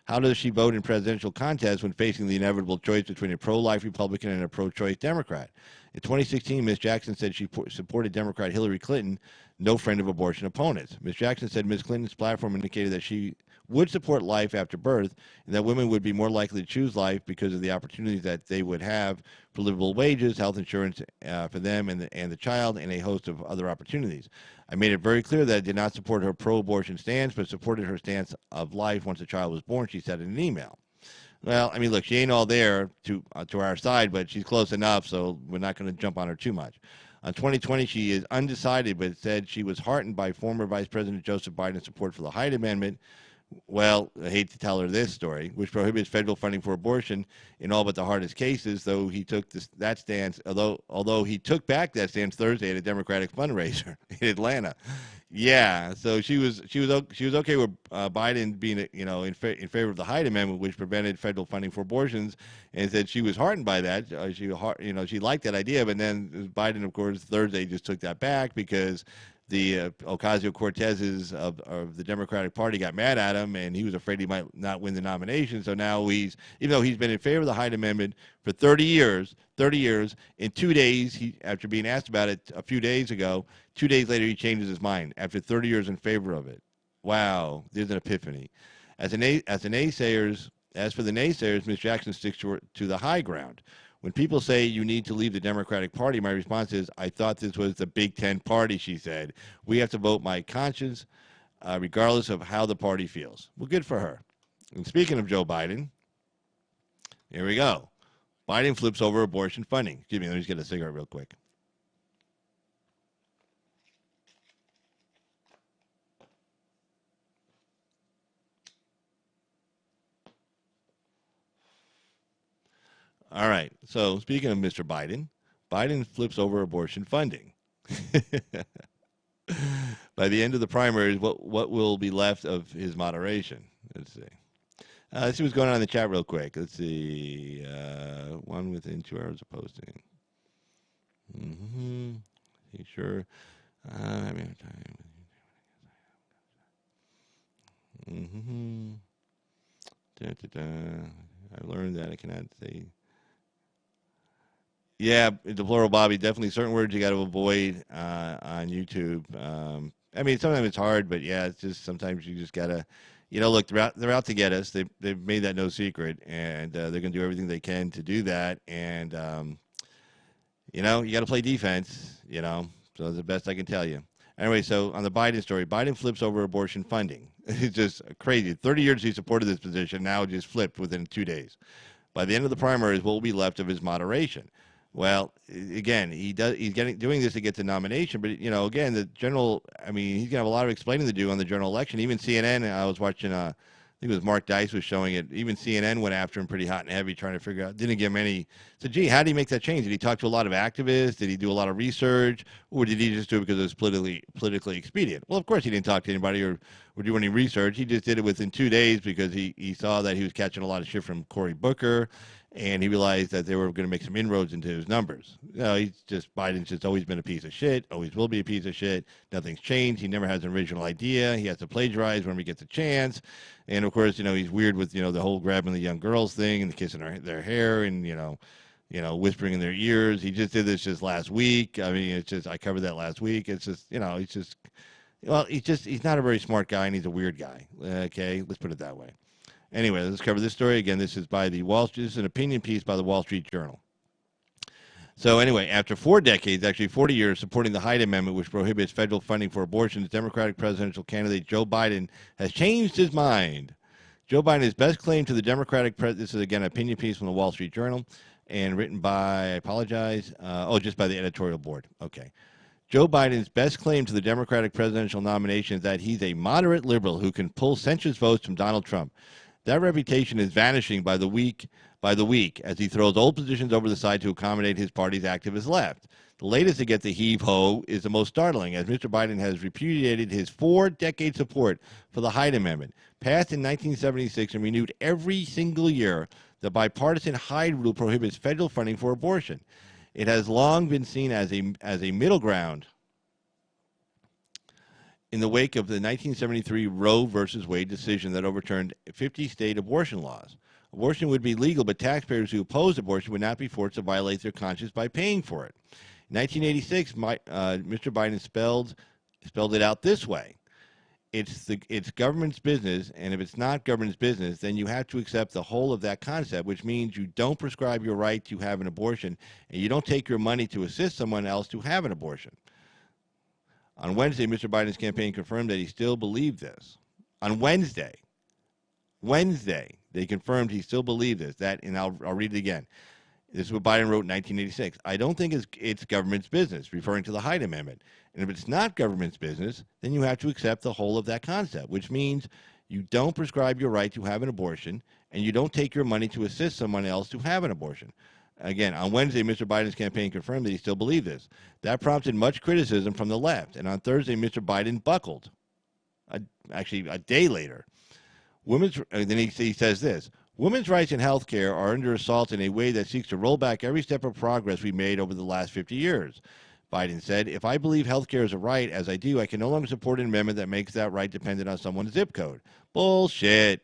How does she vote in presidential contests when facing the inevitable choice between a pro-life Republican and a pro-choice Democrat? In 2016, Ms. Jackson said she supported Democrat Hillary Clinton, no friend of abortion opponents. Ms. Jackson said Ms. Clinton's platform indicated that she would support life after birth and that women would be more likely to choose life because of the opportunities that they would have for livable wages, health insurance for them and the child, and a host of other opportunities. I made it very clear that I did not support her pro-abortion stance, but supported her stance of life once the child was born, she said in an email. Well, I mean, look, she ain't all there to our side, but she's close enough, so we're not going to jump on her too much. On 2020, she is undecided, but said she was heartened by former Vice President Joseph Biden's support for the Hyde Amendment. Well, I hate to tell her this story, which prohibits federal funding for abortion in all but the hardest cases, though he took that stance, although he took back that stance Thursday at a Democratic fundraiser in Atlanta. Yeah, so she was okay with Biden being in favor of the Hyde Amendment, which prevented federal funding for abortions, and said she was heartened by that. She liked that idea, but then Biden, of course, Thursday just took that back because the Ocasio-Cortezes of the Democratic Party got mad at him, and he was afraid he might not win the nomination. So now even though he's been in favor of the Hyde Amendment for 30 years, in 2 days, after being asked about it a few days ago, 2 days later he changes his mind after 30 years in favor of it. Wow, there's an epiphany. As for the naysayers, Ms. Jackson sticks to the high ground. When people say you need to leave the Democratic Party, my response is, I thought this was the Big Ten party, she said. We have to vote my conscience, regardless of how the party feels. Well, good for her. And speaking of Joe Biden, here we go. Biden flips over abortion funding. Excuse me, let me just get a cigarette real quick. All right. So speaking of Mr. Biden, Biden flips over abortion funding. By the end of the primaries, what will be left of his moderation? Let's see. Let's see what's going on in the chat real quick. Let's see. One within 2 hours of posting. Mm-hmm. Sure. I mean, time. Mm-hmm. Da, da, da. I learned that I cannot say. Yeah, deplorable Bobby. Definitely certain words you got to avoid on YouTube. I mean, sometimes it's hard, but yeah, it's just sometimes you just gotta, look, they're out to get us. They've made that no secret, and they're gonna do everything they can to do that. And you got to play defense. So that's the best I can tell you. Anyway, so on the Biden story, Biden flips over abortion funding. It's just crazy. 30 years he supported this position. Now it just flipped within 2 days. By the end of the primaries, what will be left of his moderation? Well, again, he's doing this to get the nomination, but again, the general. I mean, he's gonna have a lot of explaining to do on the general election. Even CNN, I was watching. I think it was Mark Dice was showing it. Even CNN went after him pretty hot and heavy, trying to figure out. Didn't give him any. So, gee, how did he make that change? Did he talk to a lot of activists? Did he do a lot of research, or did he just do it because it was politically expedient? Well, of course, he didn't talk to anybody or do any research. He just did it within 2 days because he saw that he was catching a lot of shit from Cory Booker. And he realized that they were going to make some inroads into his numbers. Biden's just always been a piece of shit, always will be a piece of shit. Nothing's changed. He never has an original idea. He has to plagiarize whenever he gets a chance. And of course, he's weird with, the whole grabbing the young girls thing and the kissing their hair and, whispering in their ears. He just did this just last week. I mean, I covered that last week. It's just, he's not a very smart guy and he's a weird guy. Okay, let's put it that way. Anyway, let's cover this story. Again, this is this is an opinion piece by the Wall Street Journal. So anyway, after 4 decades, actually 40 years, supporting the Hyde Amendment, which prohibits federal funding for abortion, the Democratic presidential candidate Joe Biden has changed his mind. Joe Biden's best claim to the Democratic this is, again, an opinion piece from the Wall Street Journal and written by, I apologize, just by the editorial board. Okay. Joe Biden's best claim to the Democratic presidential nomination is that he's a moderate liberal who can pull centrist votes from Donald Trump. That reputation is vanishing by the week as he throws old positions over the side to accommodate his party's activist left. The latest to get the heave-ho is the most startling, as Mr. Biden has repudiated his 4-decade support for the Hyde Amendment, passed in 1976 and renewed every single year. The bipartisan Hyde rule prohibits federal funding for abortion. It has long been seen as a middle ground in the wake of the 1973 Roe versus Wade decision that overturned 50 state abortion laws. Abortion would be legal, but taxpayers who opposed abortion would not be forced to violate their conscience by paying for it. In 1986, Mr. Biden spelled it out this way. It's government's business, and if it's not government's business, then you have to accept the whole of that concept, which means you don't prescribe your right to have an abortion, and you don't take your money to assist someone else to have an abortion. On Wednesday, Mr. Biden's campaign confirmed that he still believed this. On Wednesday, they confirmed he still believed this. And I'll read it again. This is what Biden wrote in 1986. I don't think it's government's business, referring to the Hyde Amendment. And if it's not government's business, then you have to accept the whole of that concept, which means you don't prescribe your right to have an abortion, and you don't take your money to assist someone else to have an abortion. Again, on Wednesday, Mr. Biden's campaign confirmed that he still believed this. That prompted much criticism from the left. And on Thursday, Mr. Biden buckled. Actually, a day later. Then he says this. Women's rights in health care are under assault in a way that seeks to roll back every step of progress we made over the last 50 years. Biden said, if I believe health care is a right, as I do, I can no longer support an amendment that makes that right dependent on someone's zip code. Bullshit.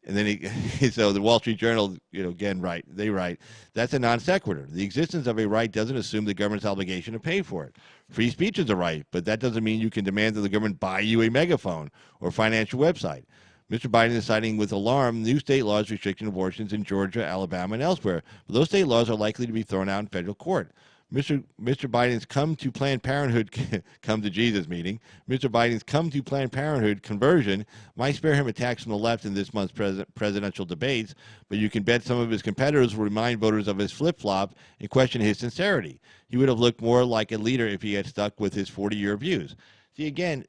And then so the Wall Street Journal, again, they write, that's a non sequitur. The existence of a right doesn't assume the government's obligation to pay for it. Free speech is a right, but that doesn't mean you can demand that the government buy you a megaphone or financial website. Mr. Biden is citing with alarm new state laws restricting abortions in Georgia, Alabama, and elsewhere. But those state laws are likely to be thrown out in federal court. Mr. Biden's come to Planned Parenthood, come to Jesus meeting, Mr. Biden's come to Planned Parenthood conversion might spare him attacks from the left in this month's presidential debates, but you can bet some of his competitors will remind voters of his flip-flop and question his sincerity. He would have looked more like a leader if he had stuck with his 40-year views. See, again,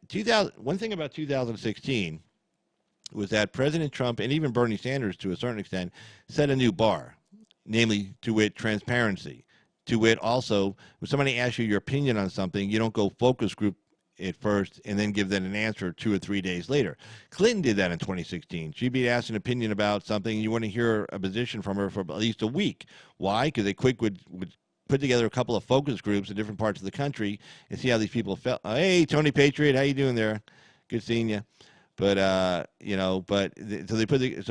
one thing about 2016 was that President Trump and even Bernie Sanders, to a certain extent, set a new bar. namely, to wit, transparency. To wit, also, when somebody asks you your opinion on something, you don't go focus group it first and then give them an answer 2 or 3 days later. Clinton did that in 2016. She'd be asked an opinion about something, and you want to hear a position from her for at least a week. Why? Because they quick would put together a couple of focus groups in different parts of the country and see how these people felt. Hey, Tony Patriot, how you doing there? Good seeing you. But so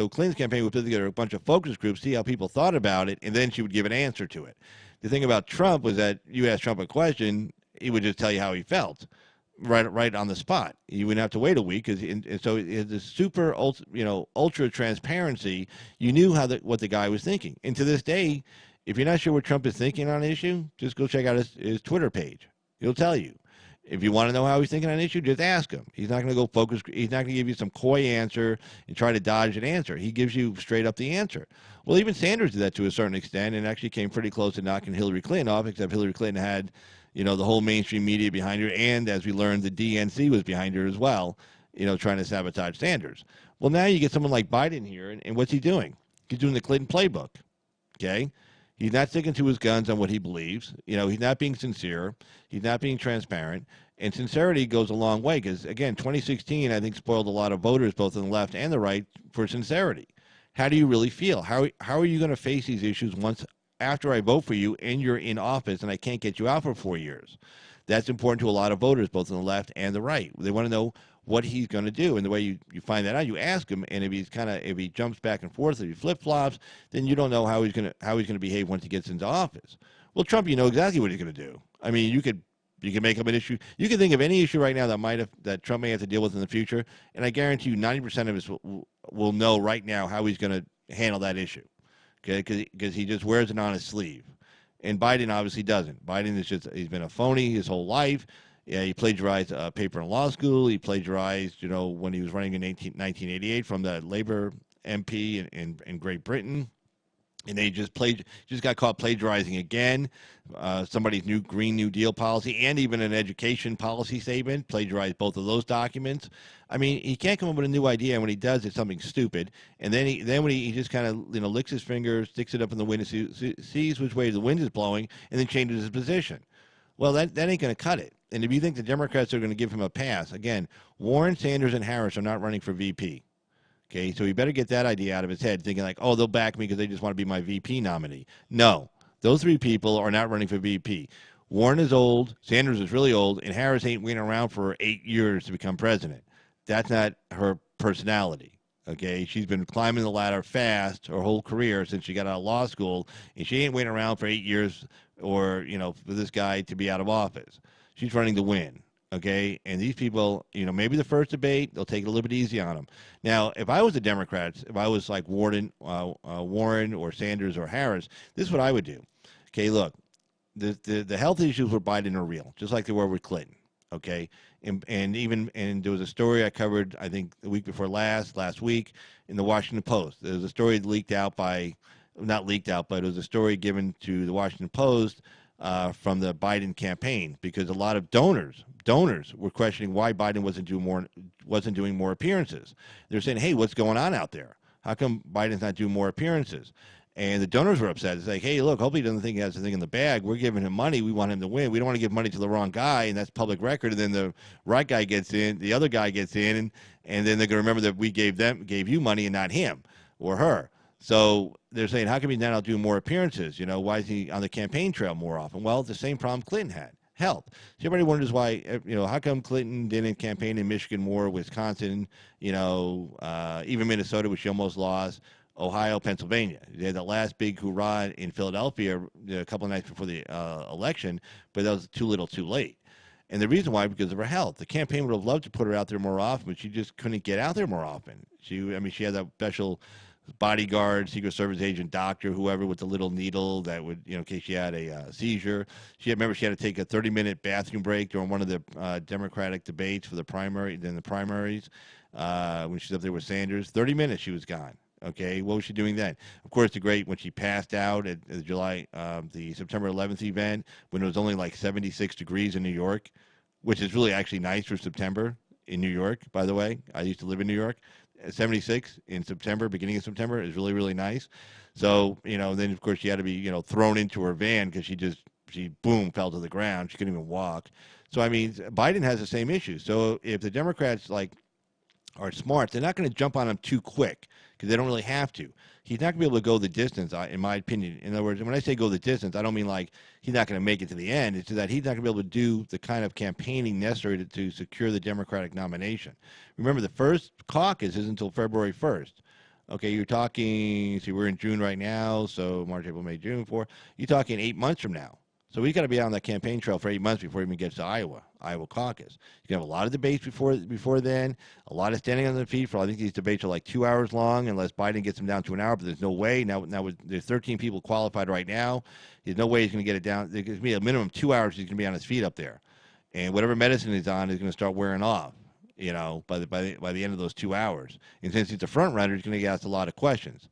Clinton's campaign would put together a bunch of focus groups, see how people thought about it, and then she would give an answer to it. The thing about Trump was that you asked Trump a question, he would just tell you how he felt, right on the spot. You wouldn't have to wait a week, so it's a super ultra transparency. You knew what the guy was thinking, and to this day, if you're not sure what Trump is thinking on an issue, just go check out his Twitter page. He'll tell you. If you want to know how he's thinking on an issue, just ask him. He's not going to go focus. He's not going to give you some coy answer and try to dodge an answer. He gives you straight up the answer. Well, even Sanders did that to a certain extent and actually came pretty close to knocking Hillary Clinton off, except Hillary Clinton had, the whole mainstream media behind her. And as we learned, the DNC was behind her as well, trying to sabotage Sanders. Well, now you get someone like Biden here, and what's he doing? He's doing the Clinton playbook, okay? He's not sticking to his guns on what he believes. He's not being sincere. He's not being transparent. And sincerity goes a long way because, again, 2016, I think, spoiled a lot of voters, both on the left and the right, for sincerity. How do you really feel? How are you going to face these issues once after I vote for you and you're in office and I can't get you out for 4 years? That's important to a lot of voters, both on the left and the right. They want to know what he's going to do. And the way you find that out, you ask him, and if he jumps back and forth, if he flip-flops, then you don't know how he's going to behave once he gets into office. Well, Trump, you know exactly what he's going to do. I mean, you can make up an issue. You can think of any issue right now that Trump may have to deal with in the future, and I guarantee you 90% of us will know right now how he's going to handle that issue, okay? Because he just wears it on his sleeve. And Biden obviously doesn't. Biden he's been a phony his whole life. Yeah, he plagiarized a paper in law school. He plagiarized, when he was running in 1988 from the Labor MP in Great Britain. And they just got caught plagiarizing again somebody's new Green New Deal policy and even an education policy statement, plagiarized both of those documents. I mean, he can't come up with a new idea, and when he does, it's something stupid. And then when he just kind of licks his finger, sticks it up in the wind, and sees which way the wind is blowing, and then changes his position. Well, that ain't going to cut it. And if you think the Democrats are going to give him a pass, again, Warren, Sanders, and Harris are not running for VP. Okay, so he better get that idea out of his head, thinking like, oh, they'll back me because they just want to be my VP nominee. No, those three people are not running for VP. Warren is old, Sanders is really old, and Harris ain't waiting around for 8 years to become president. That's not her personality. Okay, she's been climbing the ladder fast her whole career since she got out of law school, and she ain't waiting around for 8 years or, for this guy to be out of office. She's running to win. Okay, and these people, maybe the first debate, they'll take it a little bit easy on them. Now, if I was the Democrats, if I was like Warren or Sanders or Harris, this is what I would do. Okay, look, the health issues with Biden are real, just like they were with Clinton. Okay, and there was a story I covered, I think the week before last week in the Washington Post. There was a story not leaked out, but it was a story given to the Washington Post from the Biden campaign, because a lot of donors were questioning why Biden wasn't doing more appearances. They're saying, hey, what's going on out there? How come Biden's not doing more appearances? And the donors were upset. It's like, hey, look, hopefully he doesn't think he has the thing in the bag. We're giving him money. We want him to win. We don't want to give money to the wrong guy, and that's public record. And then the right guy gets in, the other guy gets in, and then they're going to remember that we gave you money and not him or her. So they're saying, how come he's not out doing more appearances? Why is he on the campaign trail more often? Well, it's the same problem Clinton had. Health. So everybody wonders why, how come Clinton didn't campaign in Michigan more, Wisconsin, even Minnesota, which she almost lost, Ohio, Pennsylvania. They had the last big hoorah in Philadelphia a couple of nights before the election, but that was too little too late. And the reason why, because of her health. The campaign would have loved to put her out there more often, but she just couldn't get out there more often. She had that special bodyguard, Secret Service agent, doctor, whoever, with the little needle that would, in case she had a seizure. She had to take a 30-minute bathroom break during one of the Democratic debates for the primaries, when she's up there with Sanders. 30 minutes she was gone. Okay, what was she doing then? Of course, when she passed out at the September 11th event, when it was only like 76 degrees in New York, which is really actually nice for September in New York, by the way. I used to live in New York. 76 in September, beginning of September, is really, really nice. So, then of course she had to be, thrown into her van because she boom, fell to the ground. She couldn't even walk. So, I mean, Biden has the same issue. So if the Democrats are smart, they're not going to jump on him too quick because they don't really have to. He's not going to be able to go the distance, in my opinion. In other words, when I say go the distance, I don't mean like he's not going to make it to the end. It's that he's not going to be able to do the kind of campaigning necessary to secure the Democratic nomination. Remember, the first caucus is until February 1st. Okay, you're talking, see, we're in June right now, so March, April, May, June, you're talking 8 months from now. So we've got to be on that campaign trail for 8 months before he even gets to Iowa caucus. You can have a lot of debates before then, a lot of standing on their feet. I think these debates are like 2 hours long, unless Biden gets them down to an hour. But there's no way now. There's 13 people qualified right now. There's no way he's going to get it down. There's going to be a minimum 2 hours. He's going to be on his feet up there, and whatever medicine he's on is going to start wearing off. By the end of those 2 hours. And since he's a front runner, he's going to get asked a lot of questions.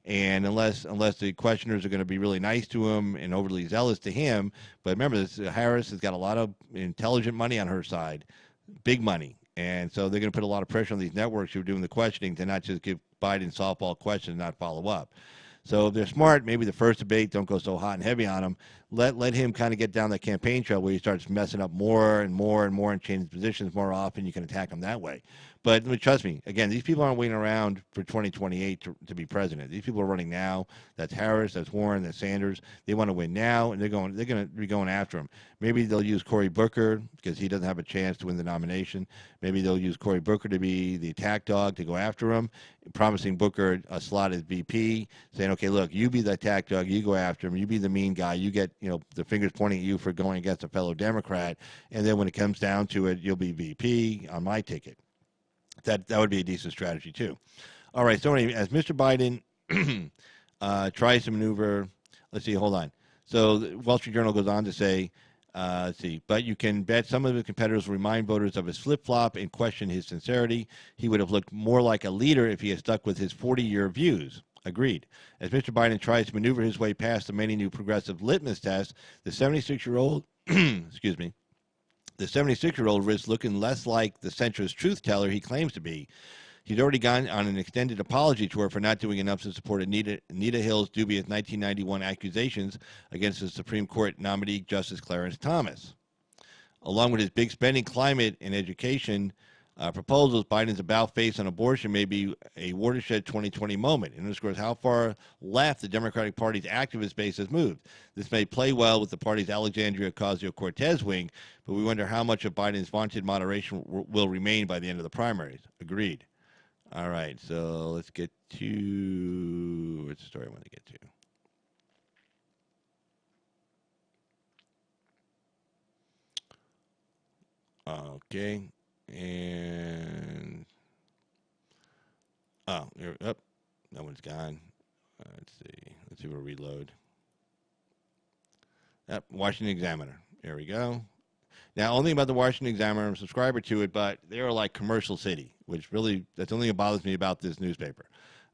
And unless the questioners are going to be really nice to him and overly zealous to him, but remember, Harris has got a lot of intelligent money on her side, big money, and so they're going to put a lot of pressure on these networks who are doing the questioning to not just give Biden softball questions and not follow up. So if they're smart, maybe the first debate don't go so hot and heavy on him. Let him kind of get down that campaign trail where he starts messing up more and more and more and changing positions more often. You can attack him that way. But trust me, again, these people aren't waiting around for 2028 to be president. These people are running now. That's Harris, that's Warren, that's Sanders. They want to win now, and they're going to be going after him. Maybe they'll use Cory Booker because he doesn't have a chance to win the nomination. Maybe they'll use Cory Booker to be the attack dog to go after him, promising Booker a slot as VP, saying, okay, look, you be the attack dog, you go after him, you be the mean guy, you get the fingers pointing at you for going against a fellow Democrat, and then when it comes down to it, you'll be VP on my ticket. That would be a decent strategy too. All right, so anyway, as Mr. Biden tries to maneuver, let's see, hold on. So the Wall Street Journal goes on to say, let's see, but you can bet some of his competitors will remind voters of his flip-flop and question his sincerity. He would have looked more like a leader if he had stuck with his 40-year views. Agreed. As Mr. Biden tries to maneuver his way past the many new progressive litmus tests, the 76-year-old, excuse me, the 76-year-old risks looking less like the centrist truth teller he claims to be. He's already gone on an extended apology tour for not doing enough to support Anita Hill's dubious 1991 accusations against the Supreme Court nominee Justice Clarence Thomas. Along with his big spending, climate, and education proposals, Biden's about-face on abortion may be a watershed 2020 moment. It underscores how far left the Democratic Party's activist base has moved. This may play well with the party's Alexandria Ocasio-Cortez wing, but we wonder how much of Biden's vaunted moderation will remain by the end of the primaries. Agreed. All right, so let's get to what's the story I want to get to. Okay. And that one's gone. Let's see. We'll reload. Washington Examiner. There we go. Now, only about the Washington Examiner, I'm a subscriber to it, but they're like commercial city, which really, that's the only thing that bothers me about this newspaper.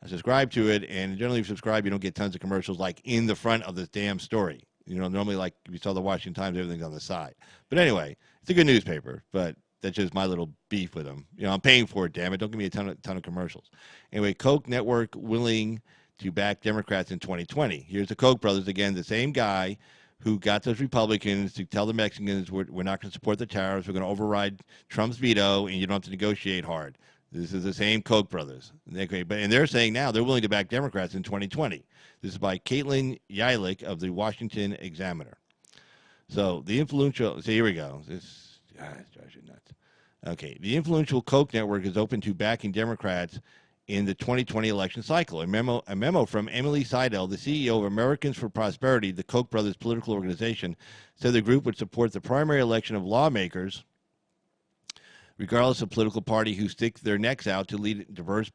I subscribe to it, and generally if you subscribe, you don't get tons of commercials like in the front of this damn story. Normally like if you saw the Washington Times, everything's on the side. But anyway, it's a good newspaper, but that's just my little beef with them. I'm paying for it, damn it. Don't give me a ton of commercials. Anyway, Koch Network willing to back Democrats in 2020. Here's the Koch brothers, again, the same guy who got those Republicans to tell the Mexicans we're not going to support the tariffs, we're going to override Trump's veto, and you don't have to negotiate hard. This is the same Koch brothers. And they're saying now they're willing to back Democrats in 2020. This is by Caitlin Yilick of the Washington Examiner. So the influential, here we go. This drives you nuts. Okay, the influential Koch network is open to backing Democrats in the 2020 election cycle. A memo from Emily Seidel, the CEO of Americans for Prosperity, the Koch brothers political organization, said the group would support the primary election of lawmakers, regardless of political party, who stick their necks out to lead diverse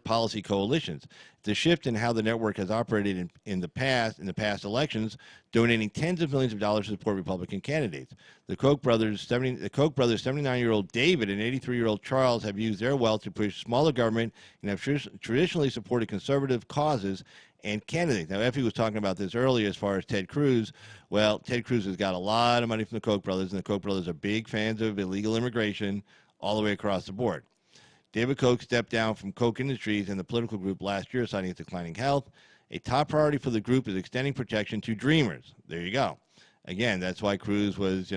policy coalitions. The shift in how the network has operated in the past elections, donating tens of millions of dollars to support Republican candidates. The Koch brothers, 79-year-old David and 83-year-old Charles, have used their wealth to push smaller government and have traditionally supported conservative causes and candidates. Now, Effie was talking about this earlier as far as Ted Cruz. Well, Ted Cruz has got a lot of money from the Koch brothers, and the Koch brothers are big fans of illegal immigration all the way across the board. David Koch stepped down from Koch Industries and the political group last year, citing its declining health. A top priority for the group is extending protection to dreamers. There you go. Again, that's why Cruz was,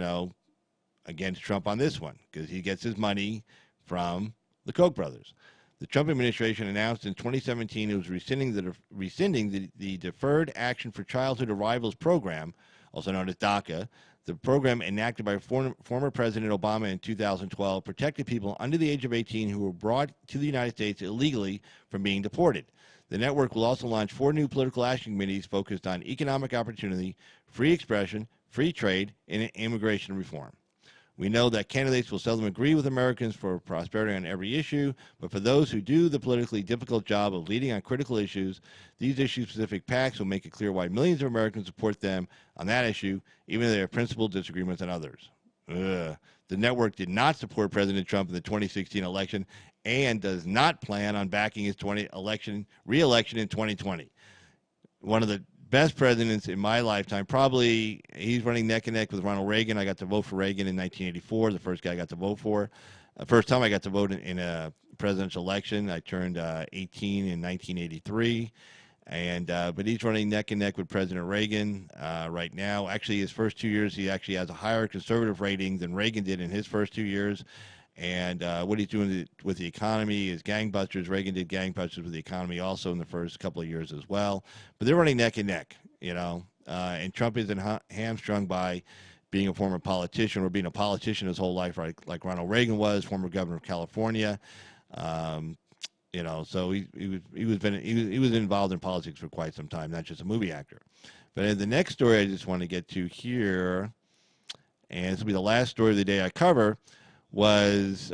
against Trump on this one, because he gets his money from the Koch brothers. The Trump administration announced in 2017 it was rescinding the Deferred Action for Childhood Arrivals program, also known as DACA. The program, enacted by former President Obama in 2012, protected people under the age of 18 who were brought to the United States illegally from being deported. The network will also launch 4 new political action committees focused on economic opportunity, free expression, free trade, and immigration reform. We know that candidates will seldom agree with Americans for prosperity on every issue, but for those who do the politically difficult job of leading on critical issues, these issue-specific PACs will make it clear why millions of Americans support them on that issue, even if they have principled disagreements on others. The network did not support President Trump in the 2016 election and does not plan on backing his re-election in 2020. One of the best presidents in my lifetime. Probably he's running neck and neck with Ronald Reagan. I got to vote for Reagan in 1984, the first guy I got to vote for. First time I got to vote in a presidential election. I turned 18 in 1983. But he's running neck and neck with President Reagan right now. Actually, his first 2 years, he actually has a higher conservative rating than Reagan did in his first 2 years. And what he's doing with the economy is gangbusters. Reagan did gangbusters with the economy also in the first couple of years as well. But they're running neck and neck, and Trump isn't hamstrung by being a former politician or being a politician his whole life, right? Like Ronald Reagan was, former governor of California. So he was involved in politics for quite some time, not just a movie actor. But in the next story I just want to get to here, and this will be the last story of the day I cover, was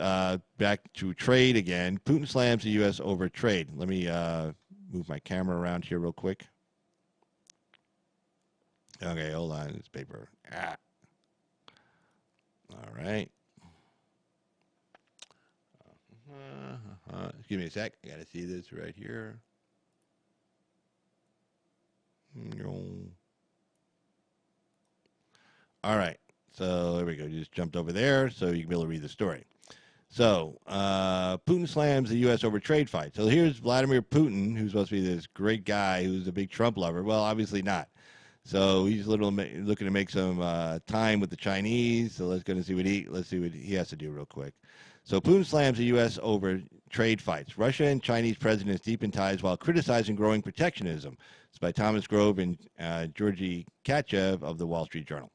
back to trade again. Putin slams the U.S. over trade. Let me move my camera around here real quick. Okay, hold on. This paper. All right. Give me a sec. I got to see this right here. All right. So there we go. You just jumped over there so you can be able to read the story. So Putin slams the U.S. over trade fight. So here's Vladimir Putin, who's supposed to be this great guy who's a big Trump lover. Well, obviously not. So he's looking to make some time with the Chinese. So let's see what he has to do real quick. So Putin slams the U.S. over trade fights. Russia and Chinese presidents deepen ties while criticizing growing protectionism. It's by Thomas Grove and Georgy Katchev of the Wall Street Journal.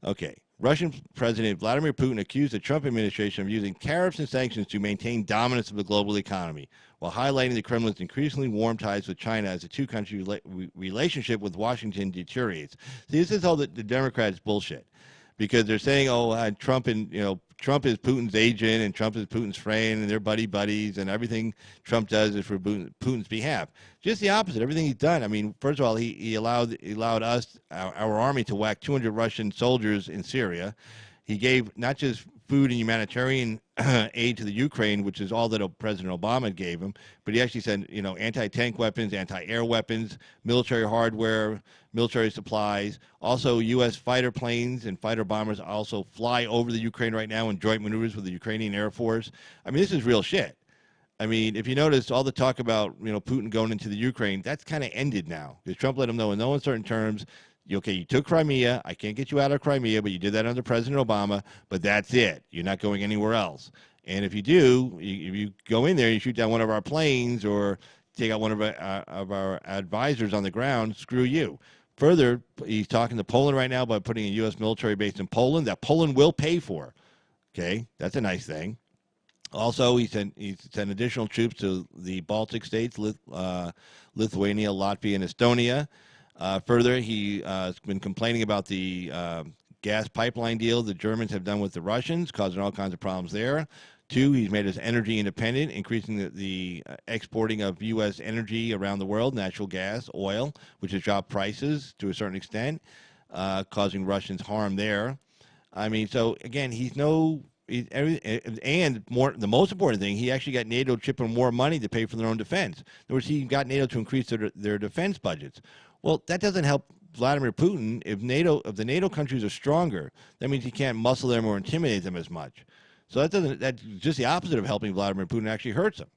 Okay. Russian President Vladimir Putin accused the Trump administration of using tariffs and sanctions to maintain dominance of the global economy, while highlighting the Kremlin's increasingly warm ties with China as the two-country relationship with Washington deteriorates. See, this is all the Democrats' bullshit, because they're saying, Trump is Putin's agent and Trump is Putin's friend and they're buddies and everything Trump does is for Putin's behalf. Just the opposite. Everything he's done. I mean, first of all, he allowed us, our army, to whack 200 Russian soldiers in Syria. He gave not just food and humanitarian aid to the Ukraine, which is all that President Obama gave him, but he actually sent, anti-tank weapons, anti-air weapons, military hardware, military supplies. Also, U.S. fighter planes and fighter bombers also fly over the Ukraine right now in joint maneuvers with the Ukrainian Air Force. I mean, this is real shit. I mean, if you notice, all the talk about, Putin going into the Ukraine, that's kind of ended now, because Trump let him know in no uncertain terms, you took Crimea. I can't get you out of Crimea, but you did that under President Obama, but that's it. You're not going anywhere else. And if you do, if you go in there, you shoot down one of our planes or take out one of our advisors on the ground, screw you. Further, he's talking to Poland right now about putting a U.S. military base in Poland that Poland will pay for. Okay, that's a nice thing. Also, he sent additional troops to the Baltic states, Lithuania, Latvia, and Estonia. Further, he's been complaining about the gas pipeline deal the Germans have done with the Russians, causing all kinds of problems there. 2, he's made us energy independent, increasing the exporting of U.S. energy around the world, natural gas, oil, which has dropped prices to a certain extent, causing Russians harm there. I mean, so again, the most important thing, he actually got NATO chipping more money to pay for their own defense. In other words, he got NATO to increase their defense budgets. Well, that doesn't help Vladimir Putin. If the NATO countries are stronger, that means he can't muscle them or intimidate them as much. So that's just the opposite of helping Vladimir Putin. Actually hurts him.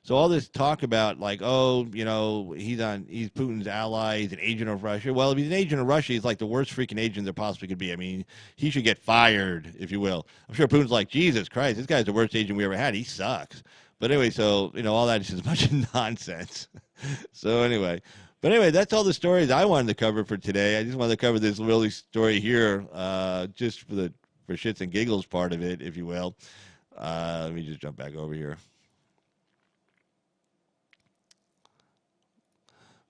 So all this talk about like, oh, he's Putin's ally, he's an agent of Russia. Well, if he's an agent of Russia, he's like the worst freaking agent there possibly could be. I mean, he should get fired, if you will. I'm sure Putin's like, Jesus Christ, this guy's the worst agent we ever had. He sucks. But anyway, so all that is just a bunch of nonsense. So anyway. But anyway, that's all the stories I wanted to cover for today. I just wanted to cover this really story here, just for shits and giggles part of it, if you will. Let me just jump back over here.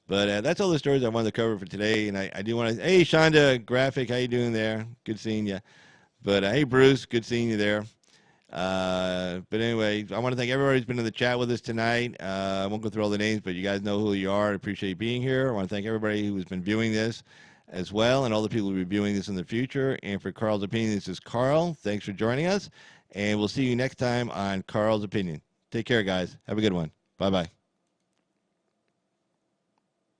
But that's all the stories I wanted to cover for today. And I do want to, hey, Shonda Graphic, how you doing there? Good seeing you. But hey, Bruce, good seeing you there. But anyway, I want to thank everybody who's been in the chat with us tonight. I won't go through all the names, but you guys know who you are. I appreciate you being here. I want to thank everybody who has been viewing this as well, and all the people who will be viewing this in the future. And for Carl's Opinion, this is Carl. Thanks for joining us, and we'll see you next time on Carl's Opinion. Take care, guys. Have a good one. Bye-bye.